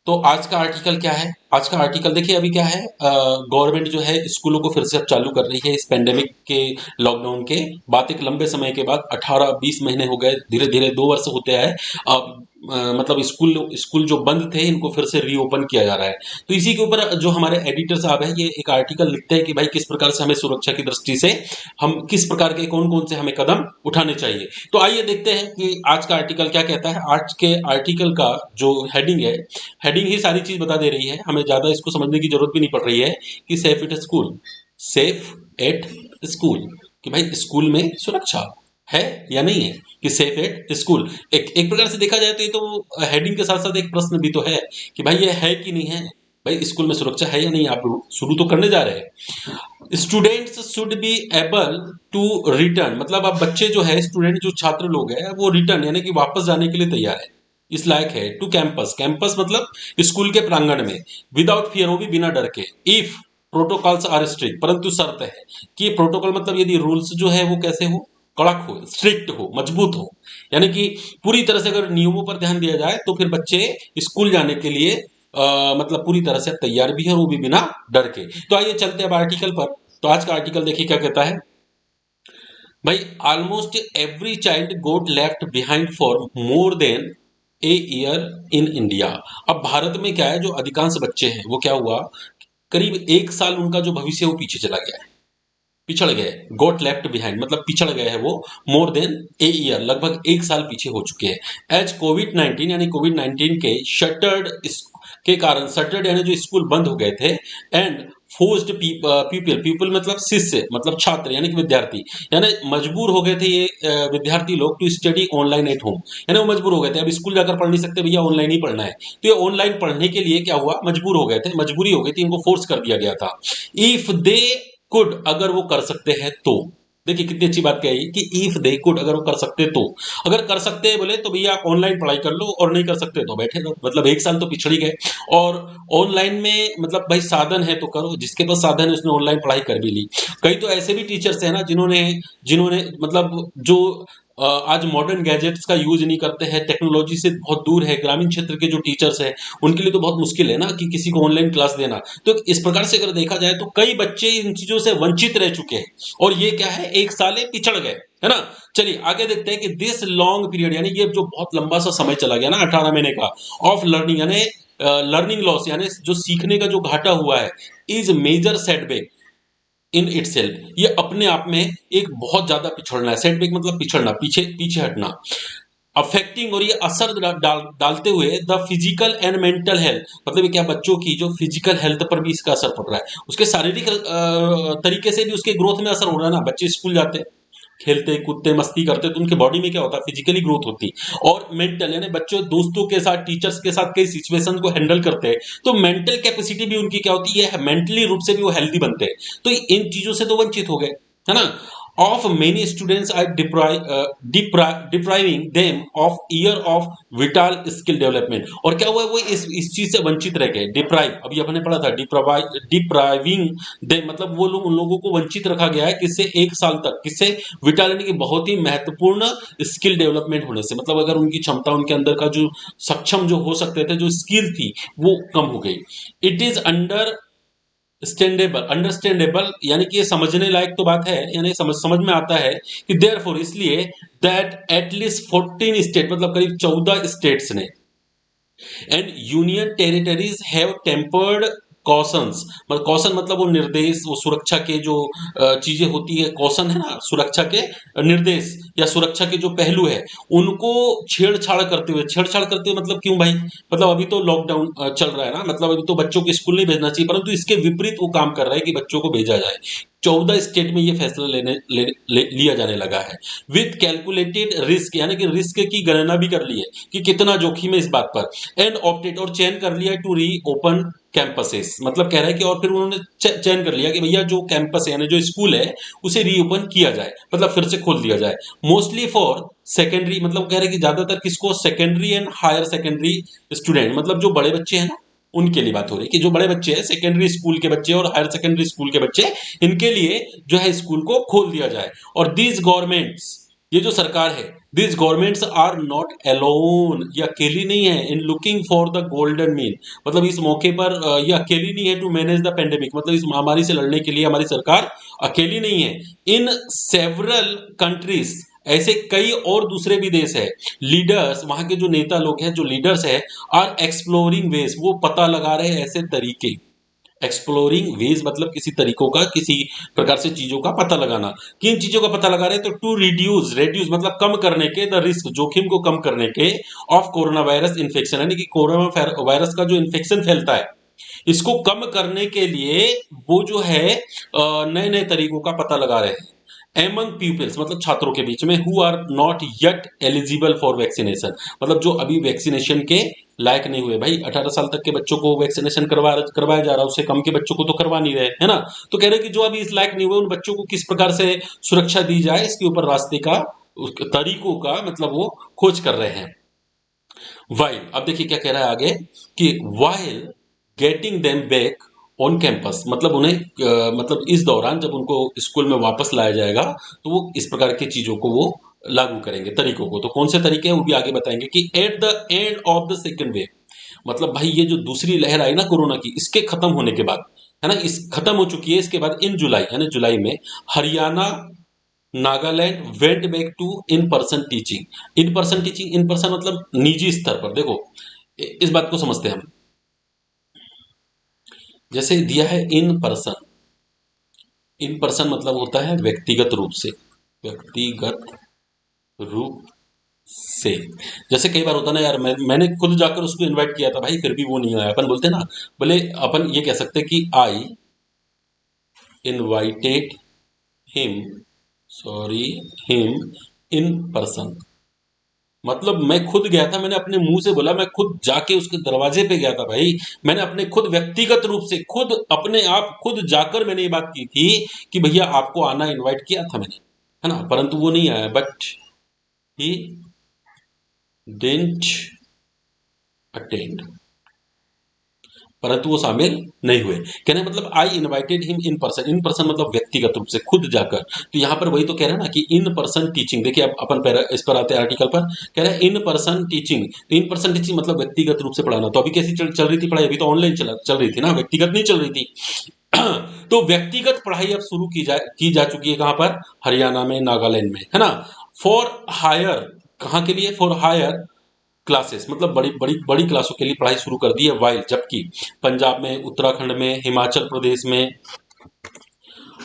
तो आज का आर्टिकल क्या है? आज का आर्टिकल देखिए, अभी क्या है, गवर्नमेंट जो है स्कूलों को फिर से अब चालू कर रही है इस पेंडेमिक के, लॉकडाउन के बाद। एक लंबे समय के बाद 18-20 महीने हो गए, धीरे धीरे 2 वर्ष होते हैं अब। मतलब स्कूल स्कूल जो बंद थे इनको फिर से रीओपन किया जा रहा है। तो इसी के ऊपर जो हमारे एडिटर साहब है ये एक आर्टिकल लिखते हैं कि भाई किस प्रकार से हमें सुरक्षा की दृष्टि से हम किस प्रकार के कौन कौन से हमें कदम उठाने चाहिए। तो आइए देखते हैं कि आज का आर्टिकल क्या कहता है। आज के आर्टिकल का जो हेडिंग है, हेडिंग ही सारी चीज बता दे रही है, हमें ज्यादा इसको समझने की जरूरत भी नहीं पड़ रही है कि safe at school, safe at school, कि भाई स्कूल में सुरक्षा है या नहीं है, कि सेफ एट स्कूल। एक प्रकार से देखा जाए तो ये तो हेडिंग के साथ साथ एक प्रश्न भी तो है कि भाई ये है कि नहीं है, भाई स्कूल में सुरक्षा है या नहीं, आप शुरू तो करने जा रहे हैं। Students should be able to return, मतलब अब बच्चे जो है, स्टूडेंट जो छात्र लोग हैं वो रिटर्न यानी कि वापस जाने के लिए तैयार है, इस लायक है, टू कैंपस, कैंपस मतलब स्कूल के प्रांगण में, विदाउट फियर, वो भी बिना डर के, इफ प्रोटोकॉल्स आर स्ट्रिक्ट, परंतु शर्त है कि प्रोटोकॉल मतलब यदि रूल्स जो है वो कैसे हो, कड़क हो, स्ट्रिक्ट हो, मजबूत हो, यानी कि पूरी तरह से अगर नियमों पर ध्यान दिया जाए तो फिर बच्चे स्कूल जाने के लिए मतलब पूरी तरह से तैयार भी है और वो भी बिना डर के। तो आइए चलते हैं अब आर्टिकल पर। तो आज का आर्टिकल देखिए क्या कहता है। भाई almost every child got left behind for more than a year in India. अब भारत में क्या है, जो अधिकांश बच्चे हैं वो क्या हुआ, करीब 1 साल उनका जो भविष्य है वो पीछे चला गया है, पिछड़ गए। गोट लेफ्ट बिहाइंड मतलब पिछड़ गए हैं वो, मोर देन ए ईयर, लगभग 1 साल पीछे हो चुके हैं। एज कोविड 19 यानी कोविड 19 के शटर्ड के कारण, शटर्ड यानी जो स्कूल बंद हो गए थे, एंड फोर्स्ड पीपल, पीपल मतलब शिष्य मतलब छात्र यानी कि विद्यार्थी, यानी मजबूर हो गए थे ये विद्यार्थी लोग to study online at home, यानी वो मजबूर हो गए थे, अब स्कूल जाकर पढ़ नहीं सकते भैया, ऑनलाइन ही पढ़ना है। तो ये ऑनलाइन पढ़ने के लिए क्या हुआ, मजबूर हो गए थे, मजबूरी हो गई थी, इनको फोर्स कर दिया गया था। इफ दे कुड, अगर वो कर सकते हैं तो, देखिए कितनी अच्छी बात कही कि इफ दे कुड, अगर वो कर सकते तो, अगर कर सकते हैं बोले तो भैया ऑनलाइन पढ़ाई कर लो, और नहीं कर सकते तो बैठे रहो, मतलब 1 साल तो पिछड़ ही गए। और ऑनलाइन में मतलब भाई साधन है तो करो, जिसके पास साधन है उसने ऑनलाइन पढ़ाई कर भी ली। कई तो ऐसे भी टीचर्स हैं ना जिन्होंने जिन्होंने मतलब जो आज मॉडर्न गैजेट्स का यूज नहीं करते हैं, टेक्नोलॉजी से बहुत दूर है, ग्रामीण क्षेत्र के जो टीचर्स हैं उनके लिए तो बहुत मुश्किल है ना कि किसी को ऑनलाइन क्लास देना। तो इस प्रकार से अगर देखा जाए तो कई बच्चे इन चीजों से वंचित रह चुके हैं, और ये क्या है, 1 साल पिछड़ गए, है ना। चलिए आगे देखते हैं कि दिस लॉन्ग पीरियड, यानी ये जो बहुत लंबा सा समय चला गया ना 18 महीने का, ऑफ लर्निंग यानी लर्निंग लॉस, यानी जो सीखने का जो घाटा हुआ है, is major setback in itself, ये अपने आप में एक बहुत ज्यादा पिछड़ना है। सेटबैक मतलब पिछड़ना, पीछे पीछे हटना। अफेक्टिंग, और ये असर डालते हुए the physical and mental health, मतलब ये क्या, बच्चों की जो फिजिकल हेल्थ पर भी इसका असर पड़ रहा है, उसके शारीरिक तरीके से भी उसके ग्रोथ में असर हो रहा है ना। बच्चे स्कूल जाते हैं, खेलते कूदते मस्ती करते, तो उनके बॉडी में क्या होता है, फिजिकली ग्रोथ होती। और मेंटल यानी बच्चों दोस्तों के साथ, टीचर्स के साथ कई सिचुएशन को हैंडल करते हैं, तो मेंटल कैपेसिटी भी उनकी क्या होती है, मेंटली रूप से भी वो हेल्दी बनते हैं। तो इन चीजों से तो वंचित हो गए, है ना। Of many students are depriving them of year of vital skill development, और क्या हुआ है, वो इस चीज से वंचित रह गए। डिप्राइव अभी अपने पढ़ा था, डिप्राइविंग देम मतलब वो लोग, उन लोगों को वंचित रखा गया है किससे, 1 साल तक, किससे, विटाल यानी कि बहुत ही महत्वपूर्ण स्किल डेवलपमेंट होने से, मतलब अगर उनकी क्षमता, उनके अंदर का जो सक्षम जो हो सकते थे, जो स्किल थी वो कम हो गई। इट इज अंडरस्टैंडेबल यानी कि ये समझने लायक तो बात है, यानी समझ में आता है कि देयरफॉर, इसलिए, दैट एटलीस्ट 14 स्टेट मतलब करीब 14 स्टेट्स ने, and union territories have tempered cautions, मतलब कॉशन मतलब वो निर्देश, वो सुरक्षा के जो चीजें होती है, कॉशन है ना, सुरक्षा के निर्देश या सुरक्षा के जो पहलू है उनको छेड़छाड़ करते हुए, छेड़छाड़ करते हुए मतलब क्यों भाई, मतलब अभी तो लॉकडाउन चल रहा है ना, मतलब अभी तो बच्चों को स्कूल नहीं भेजना चाहिए, परंतु इसके विपरीत वो काम कर रहा है कि बच्चों को भेजा जाए। 14 स्टेट में ये फैसला लिया जाने लगा है, विथ कैलकुलेटेड रिस्क, यानी कि रिस्क की गणना भी कर ली है कि कितना जोखिम है इस बात पर, एंड ऑप्टेड, और चयन कर लिया टू री ओपन कैंपसेस, मतलब कह रहा है कि और फिर उन्होंने चयन कर लिया कि भैया जो कैंपस है यानी जो स्कूल है उसे रीओपन किया जाए, मतलब फिर से खोल दिया जाए। मोस्टली फॉर सेकेंडरी, मतलब कह रहे हैं कि ज्यादातर किसको, secondary and higher secondary student, मतलब जो बड़े बच्चे हैं ना उनके लिए बात हो रही है कि जो बड़े बच्चे हैं, सेकेंडरी स्कूल के बच्चे और हायर सेकेंडरी स्कूल के बच्चे, इनके लिए जो है स्कूल को खोल दिया जाए। और दीज गवर्नमेंट्स, ये जो सरकार है, these governments are not alone, ये अकेली नहीं है in looking for the golden mean, मतलब इस मौके पर ये अकेली नहीं है टू मैनेज द पेंडेमिक, मतलब इस महामारी से लड़ने के लिए हमारी सरकार अकेली नहीं है। इन सेवरल कंट्रीज, ऐसे कई और दूसरे भी देश है, लीडर्स, वहां के जो नेता लोग हैं, जो लीडर्स है, आर एक्सप्लोरिंग वेज, वो पता लगा रहे हैं ऐसे तरीके। एक्सप्लोरिंग वेज मतलब किसी तरीकों का, किसी प्रकार से चीजों का पता लगाना। किन चीजों का पता लगा रहे हैं, तो टू रिड्यूस, रेड्यूस मतलब कम करने के, द रिस्क, जोखिम को कम करने के, ऑफ कोरोना वायरस इन्फेक्शन, यानी कि कोरोना वायरस का जो इन्फेक्शन फैलता है इसको कम करने के लिए वो जो है नए नए तरीकों का पता लगा रहे हैं। एमंग पीपल्स मतलब छात्रों के बीच में, who are not yet eligible for vaccination, मतलब जो अभी वैक्सीनेशन के लायक नहीं हुए। भाई 18 साल तक के बच्चों को वैक्सीनेशन करवाया जा रहा है, उससे कम के बच्चों को तो करवा नहीं रहे, है ना। तो कह रहे कि जो अभी इस लायक नहीं हुए उन बच्चों को किस प्रकार से सुरक्षा दी जाए, इसके ऊपर रास्ते का, तरीकों का मतलब वो खोज कर रहे हैं। वाइल, अब देखिए क्या कह रहा है आगे कि while getting them back on campus, मतलब उन्हें मतलब इस दौरान जब उनको स्कूल में वापस लाया जाएगा तो वो इस प्रकार की चीजों को वो लागू करेंगे, तरीकों को। तो कौन से तरीके हैं वो भी आगे बताएंगे कि at the end of the second wave, मतलब भाई ये जो दूसरी लहर आई ना कोरोना की, इसके खत्म होने के बाद, है ना, इस खत्म हो चुकी है, इसके बाद इन जुलाई यानी जुलाई में Haryana, Nagaland went back to in person teaching. In person teaching, in person मतलब निजी स्तर पर। देखो इस बात को समझते हैं हम, जैसे दिया है इन पर्सन, इन पर्सन मतलब होता है व्यक्तिगत रूप से, व्यक्तिगत रूप से। जैसे कई बार होता ना यार, मैंने खुद जाकर उसको इनवाइट किया था भाई, फिर भी वो नहीं आया, अपन बोलते ना, बोले अपन ये कह सकते कि आई invited him, sorry, him in person, मतलब मैं खुद गया था, मैंने अपने मुंह से बोला, मैं खुद जाके उसके दरवाजे पे गया था भाई, मैंने अपने खुद व्यक्तिगत रूप से, खुद अपने आप खुद जाकर मैंने ये बात की थी कि भैया आपको आना, इनवाइट किया था मैंने, है ना, परंतु वो नहीं आया, बट ही डिडंट अटेंड, परंतु वो शामिल नहीं हुए। कहने का मतलब आई invited him in person, in person मतलब व्यक्तिगत रूप से खुद जाकर। तो यहाँ पर वही तो कह रहे हैं ना कि इन पर्सन टीचिंग, देखिए अब अपन इस पर आते हैं आर्टिकल पर, कह रहे हैं इन पर्सन टीचिंग। तो इन पर्सन टीचिंग मतलब व्यक्तिगत रूप से पढ़ाना। तो अभी कैसी चल रही थी पढ़ाई, अभी तो ऑनलाइन चल रही थी ना, व्यक्तिगत नहीं चल रही थी। तो व्यक्तिगत पढ़ाई अब शुरू की जा चुकी है, कहां पर, हरियाणा में, नागालैंड में, है ना। फॉर हायर, कहां के लिए, फॉर हायर क्लासेस, मतलब बड़ी बड़ी बड़ी क्लासों के लिए पढ़ाई शुरू कर दी है। वाइल, जबकि पंजाब में, उत्तराखंड में, हिमाचल प्रदेश में,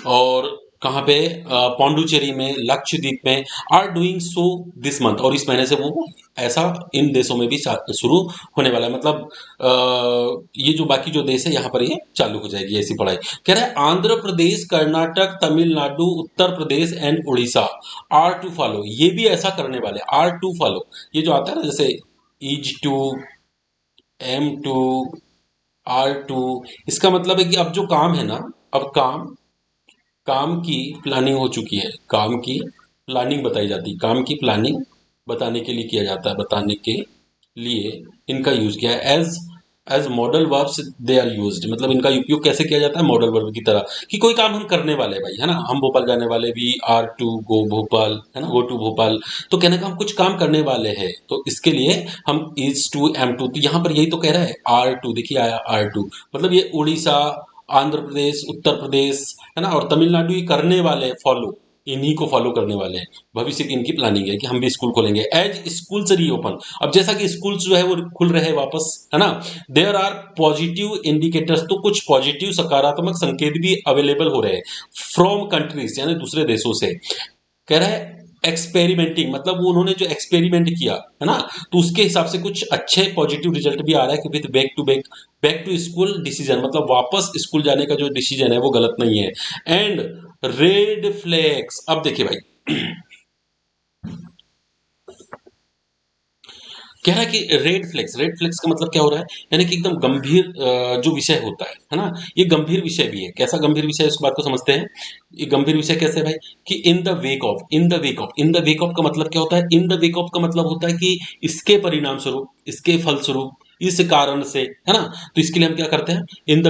और कहाँ पे, पौंडुचेरी में, लक्षद्वीप में, are doing so this month, और इस महीने से वो ऐसा इन देशों में भी शुरू होने वाला है, मतलब ये जो बाकी जो देश है यहाँ पर ये चालू हो जाएगी ऐसी पढ़ाई। कह रहा है Andhra Pradesh, Karnataka, Tamil Nadu, Uttar Pradesh and Orissa are to follow, ये भी ऐसा करने वाले, आर टू फॉलो। ये जो आता है ना जैसे is to, am to, are to, इसका मतलब है कि अब जो काम है ना, अब काम काम की प्लानिंग हो चुकी है, काम की प्लानिंग बताई जाती है, काम की प्लानिंग बताने के लिए किया जाता है, बताने के लिए इनका यूज किया है। As as modal verbs they are used, मतलब इनका उपयोग कैसे किया जाता है, मॉडल वर्ब की तरह, कि कोई काम हम करने वाले हैं भाई, है ना, हम भोपाल जाने वाले, we are to go Bhopal, है ना, गो टू भोपाल। तो कहने का हम कुछ काम करने वाले हैं, तो इसके लिए हम इज टू, एम टू, तो यहाँ पर यही तो कह रहा है आर टू, देखिए आया आर टू, मतलब ये उड़ीसा, आंध्र प्रदेश, उत्तर प्रदेश, है ना, और तमिलनाडु ये करने वाले हैं फॉलो, इन्हीं को फॉलो करने वाले हैं। भविष्य की इनकी प्लानिंग है कि हम भी स्कूल खोलेंगे। एज स्कूल से रीओपन, अब जैसा कि स्कूल जो है वो खुल रहे हैं वापस, है ना, देयर आर पॉजिटिव इंडिकेटर्स, तो कुछ पॉजिटिव सकारात्मक संकेत भी अवेलेबल हो रहे हैं फ्रॉम कंट्रीज, यानी दूसरे देशों से। कह रहा है एक्सपेरिमेंटिंग, मतलब वो उन्होंने जो एक्सपेरिमेंट किया है ना, तो उसके हिसाब से कुछ अच्छे पॉजिटिव रिजल्ट भी आ रहा है कि with back to school decision, मतलब वापस स्कूल जाने का जो डिसीजन है वो गलत नहीं है। एंड रेड फ्लैग्स, अब देखिए भाई कह रहा है कि रेड फ्लैग्स का मतलब क्या हो रहा है, यानी कि एकदम गंभीर जो विषय होता है ना, ये गंभीर विषय भी है। कैसा गंभीर विषय है, इस बात को समझते हैं। ये गंभीर विषय कैसे है भाई, कि इन द वेक ऑफ का मतलब क्या होता है, इन द वेक ऑफ का मतलब होता है कि इसके परिणाम स्वरूप, इसके फलस्वरूप, इस कारण से, है ना। तो इसके लिए हम क्या करते हैं, in the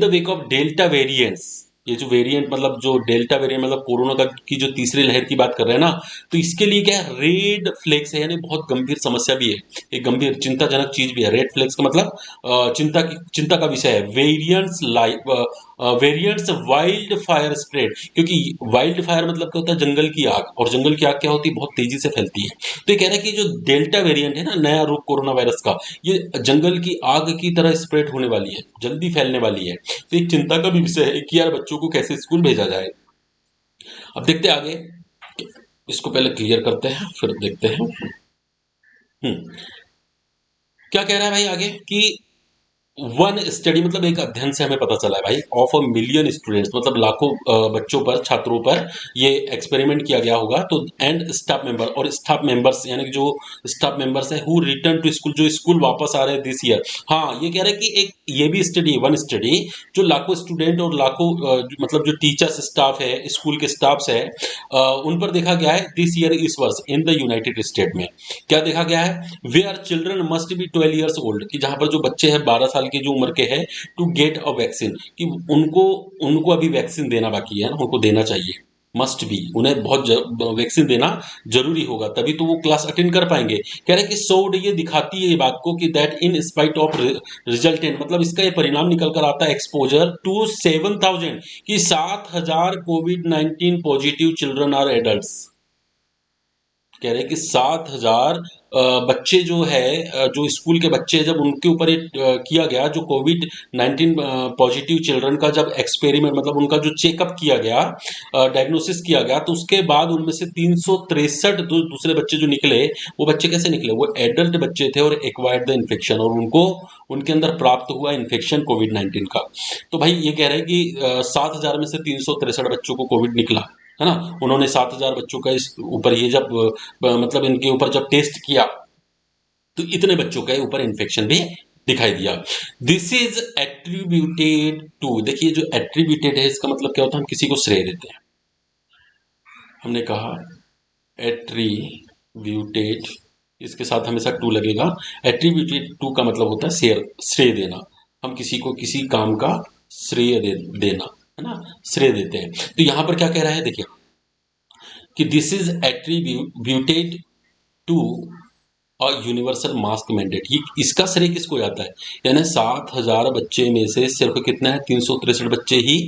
wake of delta variants. ये जो वेरिएंट मतलब जो डेल्टा वेरिएंट मतलब कोरोना का की जो तीसरी लहर की बात कर रहे हैं ना, तो इसके लिए क्या है, रेड फ्लैग्स है, यानी बहुत गंभीर समस्या भी है, एक गंभीर चिंताजनक चीज भी है। रेड फ्लैग्स का मतलब चिंता का विषय है। वेरिएंट्स वाइल्ड फायर स्प्रेड, क्योंकि वाइल्ड फायर मतलब क्या होता है, जंगल की आग, और जंगल की आग क्या होती है, बहुत तेजी से फैलती है। तो ये कह रहा है कि जो डेल्टा वेरिएंट है ना, नया रूप कोरोना वायरस का, ये जंगल की आग की तरह स्प्रेड होने वाली है, जल्दी फैलने वाली है। तो एक चिंता का भी विषय है कि यार बच्चों को कैसे स्कूल भेजा जाए। अब देखते हैं आगे, इसको पहले क्लियर करते हैं फिर देखते हैं। क्या कह रहा है भाई आगे, कि वन स्टडी मतलब एक अध्ययन से हमें पता चला है भाई, ऑफ अ मिलियन स्टूडेंट्स मतलब लाखों बच्चों पर, छात्रों पर ये एक्सपेरिमेंट किया गया होगा। तो एंड स्टाफ मेंबर, और स्टाफ मेंबर्स यानी कि जो स्टाफ मेंबर्स है, हु रिटर्न टू स्कूल, जो स्कूल वापस आ रहे हैं दिस ईयर। हाँ, ये कह रहे हैं कि एक ये भी स्टडी, वन स्टडी, जो लाखों स्टूडेंट और लाखों मतलब जो टीचर्स स्टाफ है, स्कूल के स्टाफ्स है, उन पर देखा गया है दिस ईयर, इस वर्ष, इन द यूनाइटेड स्टेट में। क्या देखा गया है, where are children must be 12 years old, कि जहां पर जो बच्चे हैं 12 साल की जो उम्र के हैं, टू गेट अ वैक्सीन, कि उनको उनको अभी वैक्सीन देना बाकी है ना, उनको देना चाहिए, मस्ट बी, उन्हें वैक्सीन देना जरूरी होगा, तभी तो वो क्लास अटेंड कर पाएंगे। कह रहे हैं कि सोड, ये दिखाती है ये बात को कि that in spite of resultant, मतलब इसका ये परिणाम निकल कर आता है, एक्सपोजर टू 7,000, कि 7,000 कोविड-19 पॉजिटिव चिल्ड्रन आर एडल्ट्स। कह रहे हैं कि 7,000 बच्चे जो है, जो स्कूल के बच्चे, जब उनके ऊपर ये किया गया, जो कोविड-19 पॉजिटिव चिल्ड्रन का जब एक्सपेरिमेंट मतलब उनका जो चेकअप किया गया, डायग्नोसिस किया गया, तो उसके बाद उनमें से 363 जो दूसरे बच्चे जो निकले, वो बच्चे कैसे निकले, वो एडल्ट बच्चे थे और एक्वायर्ड द इन्फेक्शन, और उनको उनके अंदर प्राप्त हुआ इन्फेक्शन कोविड-19 का। तो भाई ये कह रहे हैं कि 7,000 में से 363 बच्चों को कोविड निकला, है ना। उन्होंने 7,000 बच्चों का इस ऊपर ये जब मतलब इनके ऊपर जब टेस्ट किया, तो इतने बच्चों के ऊपर इन्फेक्शन भी दिखाई दिया। दिस इज एट्रीब्यूटेड टू, देखिए जो एट्रीब्यूटेड है, इसका मतलब क्या होता है, हम किसी को श्रेय देते हैं। हमने कहा एट्रीब्यूटेड, इसके साथ हमेशा टू लगेगा। एट्रीब्यूटेड टू का मतलब होता है श्रेय देना, हम किसी को किसी काम का श्रेय देना, है ना, श्रेय देते हैं। तो यहां पर क्या कह रहा है, देखिए कि दिस इज एट्रीब्यूटेड टू और यूनिवर्सल मास्क मैंडेट, ये इसका श्रेय किसको जाता है, यानी 7,000 बच्चे में से सिर्फ कितना है, 363 बच्चे ही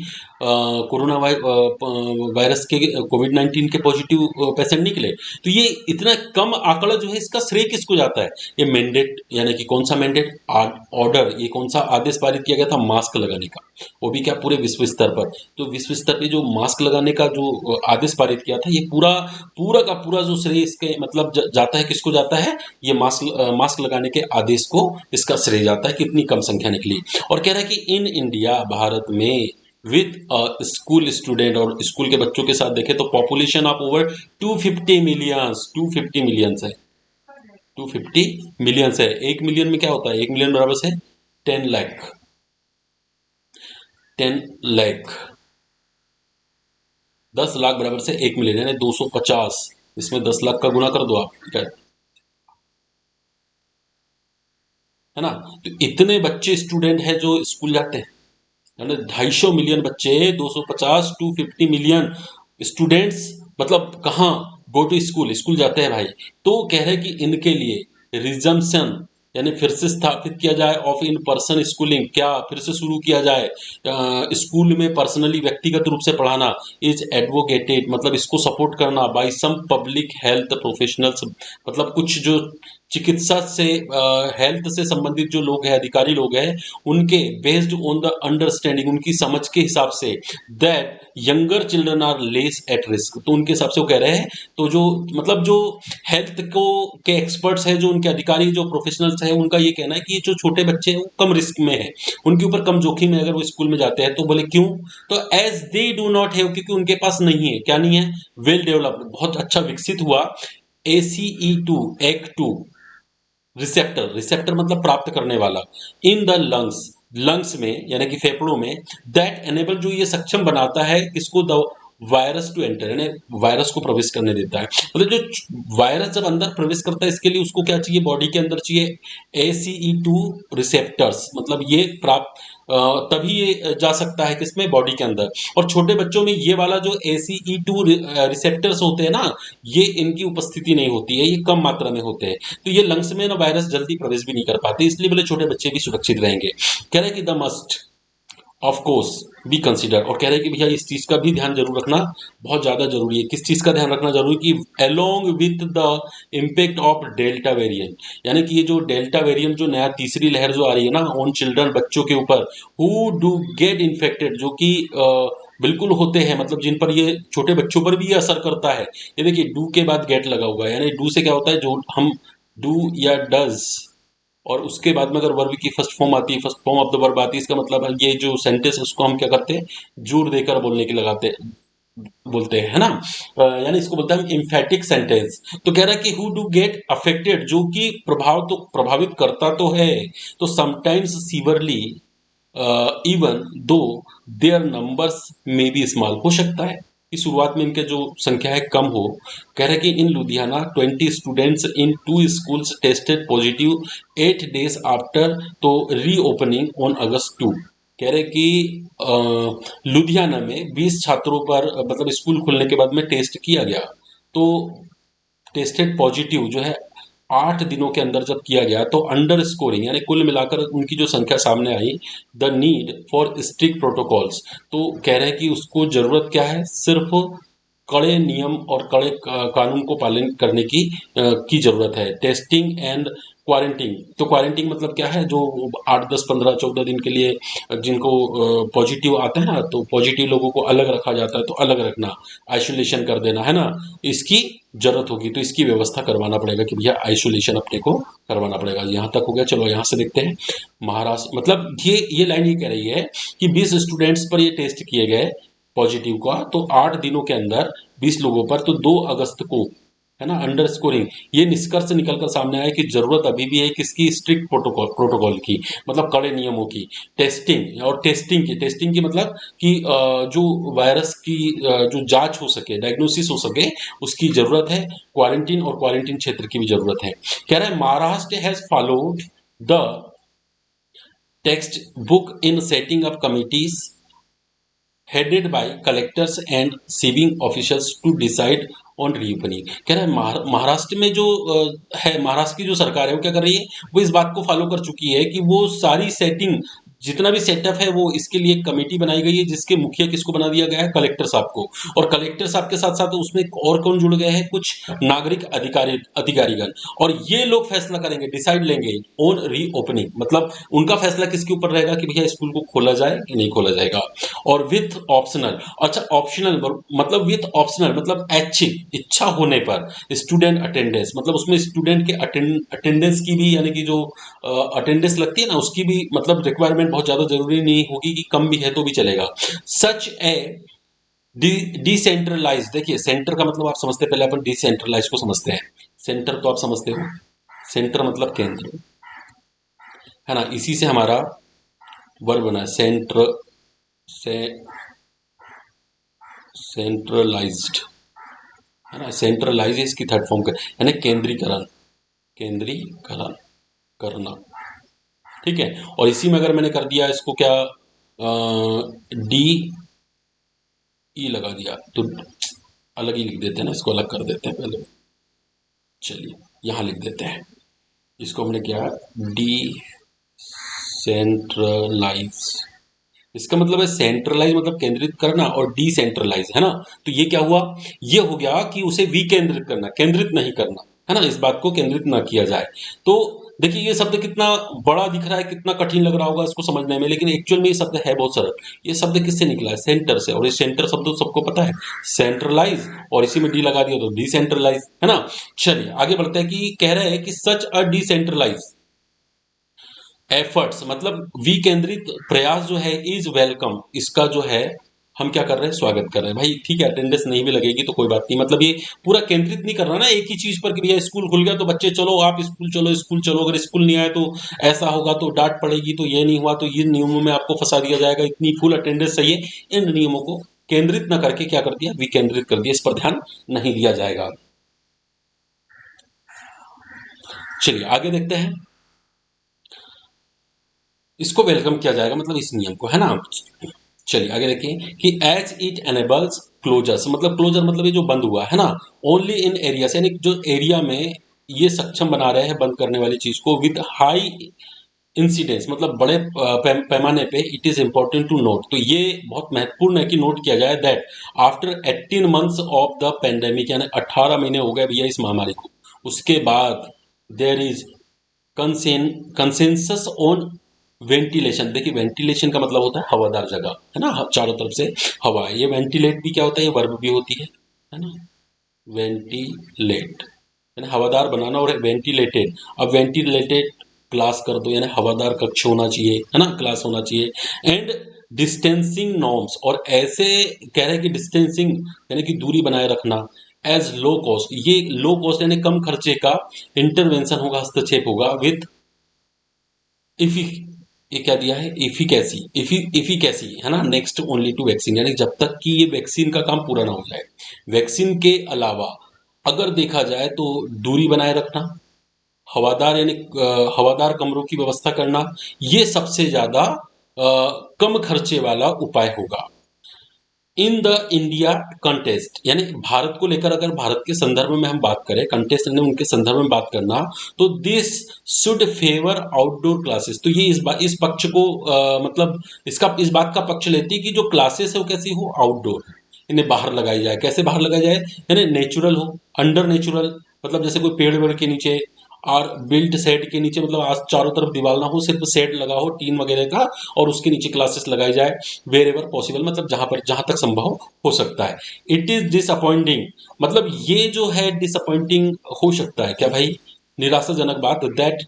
कोरोना वायरस के कोविड-19 के पॉजिटिव पेशेंट निकले। तो ये इतना कम आंकड़ा जो है, इसका श्रेय किसको जाता है, ये मैंडेट, यानी कि कौन सा मैंडेट, ऑर्डर, ये कौन सा आदेश पारित किया गया था, मास्क लगाने का, वो भी क्या पूरे विश्व स्तर पर। तो विश्व स्तर पे जो मास्क लगाने का जो आदेश पारित किया था, ये पूरा पूरा का पूरा जो श्रेय इसके मतलब जाता है, किसको जाता है, ये मास्क लगाने के आदेश को इसका श्रेय जाता है कि इतनी कम संख्या निकली। और कह रहा है कि इन इंडिया, भारत में, विथ स्कूल स्टूडेंट, और स्कूल के बच्चों के साथ देखें तो पॉपुलेशन ऑफ ओवर 250 मिलियंस है, 250 मिलियंस है। 1 मिलियन में क्या होता है, 1 मिलियन बराबर से 10 लाख, 10 लाख, 10 लाख बराबर से 1 मिलियन, यानी 250, इसमें 10 लाख का गुना कर दो आप, क्या है ना। तो इतने बच्चे स्टूडेंट हैं जो स्कूल जाते हैं, यानी 250 मिलियन बच्चे, 250, 250 मिलियन स्टूडेंट्स, मतलब कहाँ, गो टू स्कूल, स्कूल जाते हैं भाई। तो कह रहे हैं कि इनके लिए रिजम्पशन, यानी फिर से स्थापित किया जाए, ऑफ इन पर्सन स्कूलिंग, क्या फिर से शुरू किया जाए स्कूल में पर्सनली, व्यक्तिगत रूप से पढ़ाना, इज एडवोकेटेड, मतलब इसको सपोर्ट करना, बाय सम पब्लिक हेल्थ प्रोफेशनल्स, मतलब कुछ जो चिकित्सा से हेल्थ से संबंधित जो लोग हैं, अधिकारी लोग हैं, उनके बेस्ड ऑन द अंडरस्टैंडिंग, उनकी समझ के हिसाब से, that younger children are less at risk, तो उनके हिसाब से वो कह रहे हैं, तो जो मतलब जो हेल्थ को के एक्सपर्ट्स हैं, जो उनके अधिकारी, जो प्रोफेशनल्स हैं, उनका ये कहना है कि जो छोटे बच्चे हैं वो कम रिस्क में है, उनके ऊपर कम जोखिम है अगर वो स्कूल में जाते हैं। तो बोले क्यों, तो as they do not have, क्योंकि उनके पास नहीं है, क्या नहीं है, वेल डेवलप्ड, बहुत अच्छा विकसित हुआ ACE2 Act 2, रिसेप्टर, रिसेप्टर मतलब प्राप्त करने वाला, इन द लंग्स, लंग्स में यानी कि फेफड़ों में, दैट एनेबल जो ये सक्षम बनाता है किसको, द वायरस टू एंटर, यानी वायरस को प्रवेश करने देता है। मतलब जो वायरस जब अंदर प्रवेश करता है इसके लिए उसको क्या चाहिए, बॉडी के अंदर चाहिए ACE2 रिसेप्टर्स, मतलब ये प्राप्त तभी ये जा सकता है किसमें, बॉडी के अंदर। और छोटे बच्चों में ये वाला जो ACE2 रिसेप्टर्स होते हैं ना, ये इनकी उपस्थिति नहीं होती है, ये कम मात्रा में होते हैं, तो ये लंग्स में ना वायरस जल्दी प्रवेश भी नहीं कर पाते, इसलिए बोले छोटे बच्चे भी सुरक्षित रहेंगे। कह रहे हैं कि the must of course be consider, और कह रहे हैं कि भैया इस चीज का भी ध्यान जरूर रखना बहुत ज्यादा जरूरी है। किस चीज का ध्यान रखना जरूरी, कि along with the impact of delta variant, यानी कि ये जो डेल्टा वेरिएंट जो नया तीसरी लहर जो आ रही है ना ऑन चिल्ड्रन, बच्चों के ऊपर, हु डू गेट इन्फेक्टेड, जो कि बिल्कुल होते हैं, मतलब जिन पर ये छोटे बच्चों पर भी ये असर करता है। ये देखिए डू के बाद गेट लगा हुआ है, यानी डू से क्या होता है, जो हम डू या डज, और उसके बाद में अगर वर्ब की फर्स्ट फॉर्म आती है, first form of the verb आती है, इसका मतलब है ये जो सेंटेंस उसको हम क्या करते हैं, जोर देकर बोलने के लगाते बोलते हैं, है ना। यानी इसको बोलते हैं हम इम्फेटिक सेंटेंस। तो कह रहा है कि हु डू गेट अफेक्टेड, जो कि प्रभावित करता तो है, तो sometimes severely, even though their numbers में बी स्मॉल, हो सकता है कि शुरुआत में इनके जो संख्या है कम हो। कह रहे कि in Ludhiana 20 students in 2 schools tested positive 8 days after, तो रीओपनिंग ऑन August 2। कह रहे कि लुधियाना में 20 छात्रों पर मतलब स्कूल खुलने के बाद में टेस्ट किया गया, तो टेस्टेड पॉजिटिव जो है 8 दिनों के अंदर जब किया गया, तो अंडर स्कोरिंग यानी कुल मिलाकर उनकी जो संख्या सामने आई, the need for strict protocols, तो कह रहे हैं कि उसको जरूरत क्या है, सिर्फ कड़े नियम और कड़े कानून को पालन करने की जरूरत है। टेस्टिंग एंड क्वारंटीन, तो क्वारंटीन मतलब क्या है, जो 8, 10, 15, 14 दिन के लिए जिनको पॉजिटिव आता है ना, तो पॉजिटिव लोगों को अलग रखा जाता है, तो अलग रखना, आइसोलेशन कर देना, है ना, इसकी जरूरत होगी, तो इसकी व्यवस्था करवाना पड़ेगा कि भैया आइसोलेशन अपने को करवाना पड़ेगा। यहाँ तक हो गया, चलो यहाँ से देखते हैं महाराष्ट्र, मतलब ये लाइन ये कह रही है कि 20 स्टूडेंट्स पर ये टेस्ट किए गए पॉजिटिव का, तो 8 दिनों के अंदर 20 लोगों पर, तो 2 अगस्त को, है ना, अंडर स्कोरिंग, ये निष्कर्ष निकलकर सामने आया कि जरूरत अभी भी है किसकी, स्ट्रिक्ट प्रोटोकॉल की, मतलब कड़े नियमों की, टेस्टिंग, और टेस्टिंग की मतलब कि जो वायरस की जो जांच हो सके, डायग्नोसिस हो सके, उसकी जरूरत है। क्वारंटीन और क्वारंटीन क्षेत्र की भी जरूरत है। कह रहा है Maharashtra has followed the text book in setting up committees headed by collectors and civic officials to decide on reopening. कह रहा है महाराष्ट्र में जो है, महाराष्ट्र की जो सरकार है वो क्या कर रही है, वो इस बात को फॉलो कर चुकी है कि वो सारी सेटिंग, जितना भी सेटअप है, वो इसके लिए एक कमेटी बनाई गई है, जिसके मुखिया किसको बना दिया गया है, कलेक्टर साहब को। और कलेक्टर साहब के साथ साथ उसमें और कौन जुड़ गए हैं, कुछ नागरिक अधिकारीगण, और ये लोग फैसला करेंगे, डिसाइड लेंगे ऑन रीओपनिंग, मतलब उनका फैसला किसके ऊपर रहेगा कि भैया स्कूल को खोला जाए कि नहीं खोला जाएगा। और विथ ऑप्शनल, अच्छा ऑप्शनल मतलब विथ ऑप्शनल मतलब ऐच्छिक, इच्छा होने पर स्टूडेंट अटेंडेंस, मतलब उसमें स्टूडेंट के अटेंडेंस की भी, यानी कि जो अटेंडेंस लगती है ना, उसकी भी मतलब रिक्वायरमेंट बहुत ज्यादा जरूरी नहीं होगी, कि कम भी है तो भी चलेगा। सच ए डिसेंट्रलाइज, देखिए सेंटर का मतलब आप समझते हैं, पहले अपन डिसेंट्रलाइज को समझते हैं। सेंटर तो आप समझते हो, सेंटर मतलब केंद्र, है ना, इसी से हमारा वर्ब बना है, से सेंट्रलाइज्ड, है ना, सेंट्रलाइज इसकी थर्ड फॉर्म का, यानी केंद्रीकरण, केंद्रीकरण करना, ठीक है। और इसी में अगर मैंने कर दिया इसको क्या, डी ई लगा दिया, तो अलग ही लिख देते हैं ना, इसको अलग कर देते हैं पहले, चलिए यहां लिख देते हैं, इसको हमने क्या, डी सेंट्रलाइज, इसका मतलब है सेंट्रलाइज मतलब केंद्रित करना, और डिसेंट्रलाइज, है ना, तो ये क्या हुआ, ये हो गया कि उसे विकेंद्रित करना, केंद्रित नहीं करना, है ना, इस बात को केंद्रित ना किया जाए। तो देखिए ये शब्द कितना बड़ा दिख रहा है, कितना कठिन लग रहा होगा इसको समझने में, लेकिन एक्चुअल में ये शब्द है बहुत सरल। ये शब्द किससे निकला है, सेंटर से, और ये सेंटर शब्द तो सबको पता है, सेंट्रलाइज, और इसी में डी लगा दिया तो डिसेंट्रलाइज, है ना। चलिए आगे बढ़ते हैं, कि कह रहे हैं कि सच अ डिसेंट्रलाइज एफर्ट्स, मतलब विकेंद्रित प्रयास जो है, इज वेलकम, इसका जो है हम क्या कर रहे हैं, स्वागत कर रहे हैं। भाई ठीक है, अटेंडेंस नहीं भी लगेगी तो कोई बात नहीं, मतलब ये पूरा केंद्रित नहीं कर रहा ना एक ही चीज पर कि भैया स्कूल खुल गया तो बच्चे चलो आप स्कूल चलो, स्कूल चलो, अगर स्कूल नहीं आए तो ऐसा होगा, तो डांट पड़ेगी, तो ये नहीं हुआ तो ये नियमों में आपको फंसा दिया जाएगा, इतनी फुल अटेंडेंस चाहिए। इन नियमों को केंद्रित न करके क्या कर दिया, विकेंद्रित कर दिया, इस पर ध्यान नहीं दिया जाएगा। चलिए आगे देखते हैं, इसको वेलकम किया जाएगा, मतलब इस नियम को, है ना। चलिए आगे देखिए कि एज इट एनेबल्स क्लोजर्स, मतलब क्लोजर मतलब ये जो बंद हुआ है ना, ओनली इन एरियाज, यानी जो एरिया में ये सक्षम बना रहे हैं बंद करने वाली चीज को, विद हाई इंसिडेंस, मतलब बड़े पैमाने पे, it is important to note, तो ये बहुत महत्वपूर्ण है कि नोट किया जाए that after 18 months of the pandemic, यानी 18 महीने हो गए भैया इस महामारी को, उसके बाद there is consensus on ventilation. देखिए वेंटिलेशन का मतलब होता है हवादार जगह, है ना, चारों तरफ से हवा, ये वेंटिलेट भी क्या होता है, ये वर्ब भी होती है ना, वेंटिलेट यानी हवादार बनाना, और वेंटिलेटेड, अब वेंटिलेटेड क्लास कर दो, यानी हवादार कक्ष होना चाहिए, है ना, क्लास होना चाहिए। एंड डिस्टेंसिंग नॉर्म्स, और ऐसे कह रहे हैं कि डिस्टेंसिंग यानी कि दूरी बनाए रखना, एज लो कॉस्ट, ये लो कॉस्ट यानी कम खर्चे का इंटरवेंशन होगा, हस्तक्षेप होगा, विथ इफी, ये क्या दिया है, इफिकेसी, इफिकेसी, है ना, नेक्स्ट ओनली टू वैक्सीन, यानी जब तक कि ये वैक्सीन का काम पूरा ना हो जाए। वैक्सीन के अलावा अगर देखा जाए तो दूरी बनाए रखना, हवादार यानी हवादार कमरों की व्यवस्था करना, ये सबसे ज्यादा कम खर्चे वाला उपाय होगा। इन द इंडिया कंटेस्ट, यानी भारत को लेकर अगर भारत के संदर्भ में हम बात करें, कंटेस्ट यानी उनके संदर्भ में बात करना, तो this should favour outdoor classes, तो ये इस पक्ष को मतलब इसका इस बात का पक्ष लेती है कि जो क्लासेस है वो कैसी हो, आउटडोर, इन्हें बाहर लगाई जाए। कैसे बाहर लगाई जाए, यानी नेचुरल हो, अंडर नेचुरल, मतलब जैसे कोई पेड़ वेड़ के नीचे, और बिल्ट सेट के नीचे, मतलब आज चारों तरफ दीवार ना हो, सिर्फ सेट लगा हो टीन वगैरह का, और उसके नीचे क्लासेस लगाई जाए, वेर एवर पॉसिबल, मतलब जहां तक संभव हो सकता है। इट इज डिसअपॉइंटिंग, मतलब ये जो है डिसअपॉइंटिंग हो सकता है क्या भाई, निराशाजनक बात, that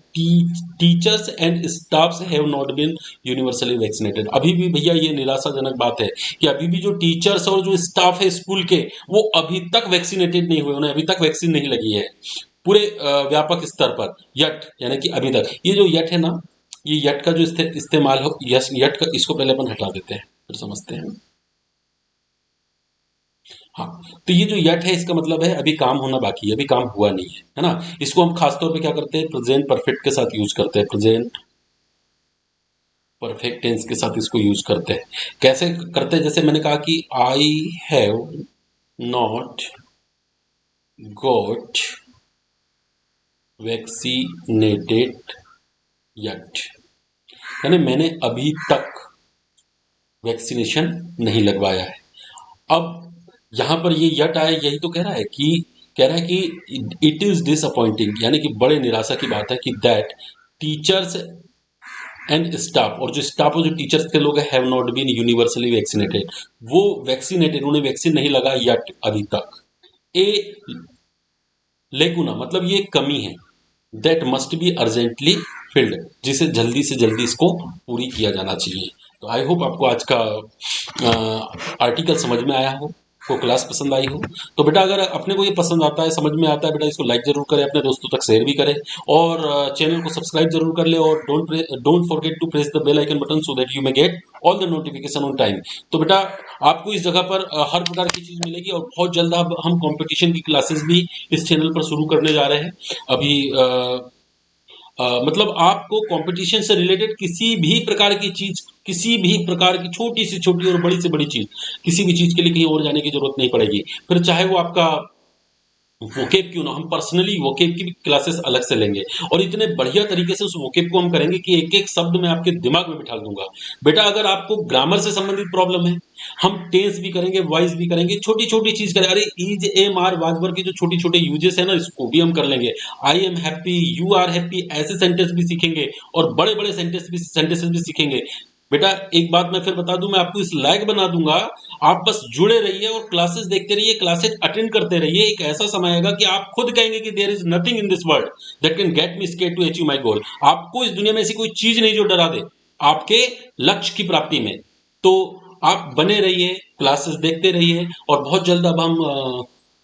teachers and staffs have not been universally vaccinated, अभी भी भैया ये निराशाजनक बात है कि अभी भी जो टीचर्स और जो स्टाफ है स्कूल के, वो अभी तक वैक्सीनेटेड नहीं हुए, उन्हें अभी तक वैक्सीन नहीं लगी है पूरे व्यापक स्तर पर, यट यानी कि अभी तक, ये जो यट है ना, ये यट का जो इस्तेमाल हो, यट का, इसको पहले अपन हटा देते हैं फिर समझते हैं। हाँ, तो ये जो यट है इसका मतलब है अभी काम होना बाकी है, अभी काम हुआ नहीं है ना, इसको हम खासतौर पे क्या करते हैं, प्रेजेंट परफेक्ट के साथ यूज करते हैं, प्रेजेंट परफेक्ट टेंस के साथ इसको यूज करते हैं। कैसे करते हैं, जैसे मैंने कहा कि I have not got vaccinated yet, यानी मैंने अभी तक वैक्सीनेशन नहीं लगवाया है। अब यहां पर ये यट आया, यही तो कह रहा है कि इट इज डिसअपॉइंटिंग, यानी कि बड़े निराशा की बात है कि दैट टीचर्स एंड स्टाफ, और जो स्टाफ और जो टीचर्स के लोग have not been universally vaccinated, वो वैक्सीनेटेड, उन्हें वैक्सीन नहीं लगा यट अभी तक। ए लेकुना मतलब ये कमी है, that must be urgently field, जिसे जल्दी से जल्दी इसको पूरी किया जाना चाहिए। तो आई होप आपको आज का आर्टिकल समझ में आया हो, को क्लास पसंद आई हो। तो बेटा अगर अपने को ये पसंद आता है, समझ में आता है, बेटा इसको लाइक जरूर करें, अपने दोस्तों तक शेयर भी करें, और चैनल को सब्सक्राइब जरूर कर ले, और don't forget to press the bell icon button so that you may get all the notification on time. तो बेटा आपको इस जगह पर हर प्रकार की चीज मिलेगी, और बहुत जल्द अब हम कंपटीशन की क्लासेस भी इस चैनल पर शुरू करने जा रहे हैं। अभी मतलब आपको कंपटीशन से रिलेटेड किसी भी प्रकार की चीज, किसी भी प्रकार की छोटी से छोटी और बड़ी से बड़ी चीज, किसी भी चीज के लिए कहीं और जाने की जरूरत नहीं पड़ेगी। फिर चाहे वो आपका वोकेब क्यों ना, हम पर्सनली वोकेब की भी क्लासेस अलग से लेंगे, और इतने बढ़िया तरीके से उस वोकेब को हम करेंगे कि एक एक शब्द मैं आपके दिमाग में बिठा दूंगा। बेटा अगर आपको ग्रामर से संबंधित प्रॉब्लम है, हम टेंस भी करेंगे, वॉइस भी करेंगे, छोटी छोटी चीज करें, अरे इज एम आर वाजवर के जो छोटे छोटे यूजेस है ना, इसको भी हम कर लेंगे। I am happy, you are happy, ऐसे सेंटेंस भी सीखेंगे, और बड़े बड़े सेंटेंसेस भी सीखेंगे। बेटा एक बात मैं फिर बता दूं, मैं आपको इस लायक बना दूंगा, आप बस जुड़े रहिए और क्लासेस देखते रहिए, क्लासेस अटेंड करते रहिए। एक ऐसा समय आएगा कि आप खुद कहेंगे कि there is nothing in this world that can get me scare to achieve my goal. आपको इस दुनिया में ऐसी कोई चीज नहीं जो डरा दे आपके लक्ष्य की प्राप्ति में। तो आप बने रहिए, क्लासेस देखते रहिए, और बहुत जल्द अब हम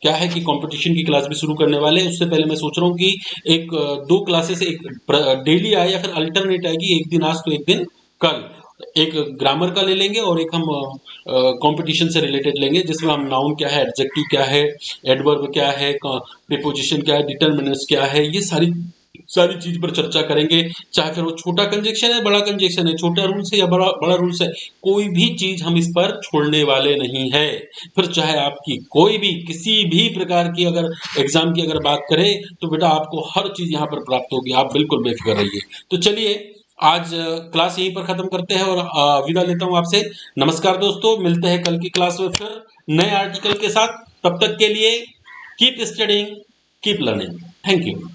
क्या है कि कंपटीशन की क्लास भी शुरू करने वाले हैं। उससे पहले मैं सोच रहा हूँ कि एक 2 क्लासेस एक डेली आए या फिर अल्टरनेट आएगी, एक दिन आज तो एक दिन कल। एक ग्रामर का ले लेंगे और एक हम कंपटीशन से रिलेटेड लेंगे, जिसमें हम नाउन क्या है, एडजेक्टिव क्या है, एडवर्ब क्या है, प्रीपोजिशन क्या है, डिटर्मिनेंट्स क्या है, ये सारी सारी चीज पर चर्चा करेंगे। चाहे फिर वो छोटा कंजेक्शन है, बड़ा कंजेक्शन है, छोटा रूल्स है या बड़ा बड़ा रूल्स है, कोई भी चीज हम इस पर छोड़ने वाले नहीं है। फिर चाहे आपकी कोई भी किसी भी प्रकार की अगर एग्जाम की अगर बात करें, तो बेटा आपको हर चीज यहाँ पर प्राप्त होगी, आप बिल्कुल बेफिक्र रहिए। तो चलिए आज क्लास यहीं पर खत्म करते हैं और विदा लेता हूं आपसे। नमस्कार दोस्तों, मिलते हैं कल की क्लास में फिर नए आर्टिकल के साथ। तब तक के लिए keep studying, keep learning. Thank you.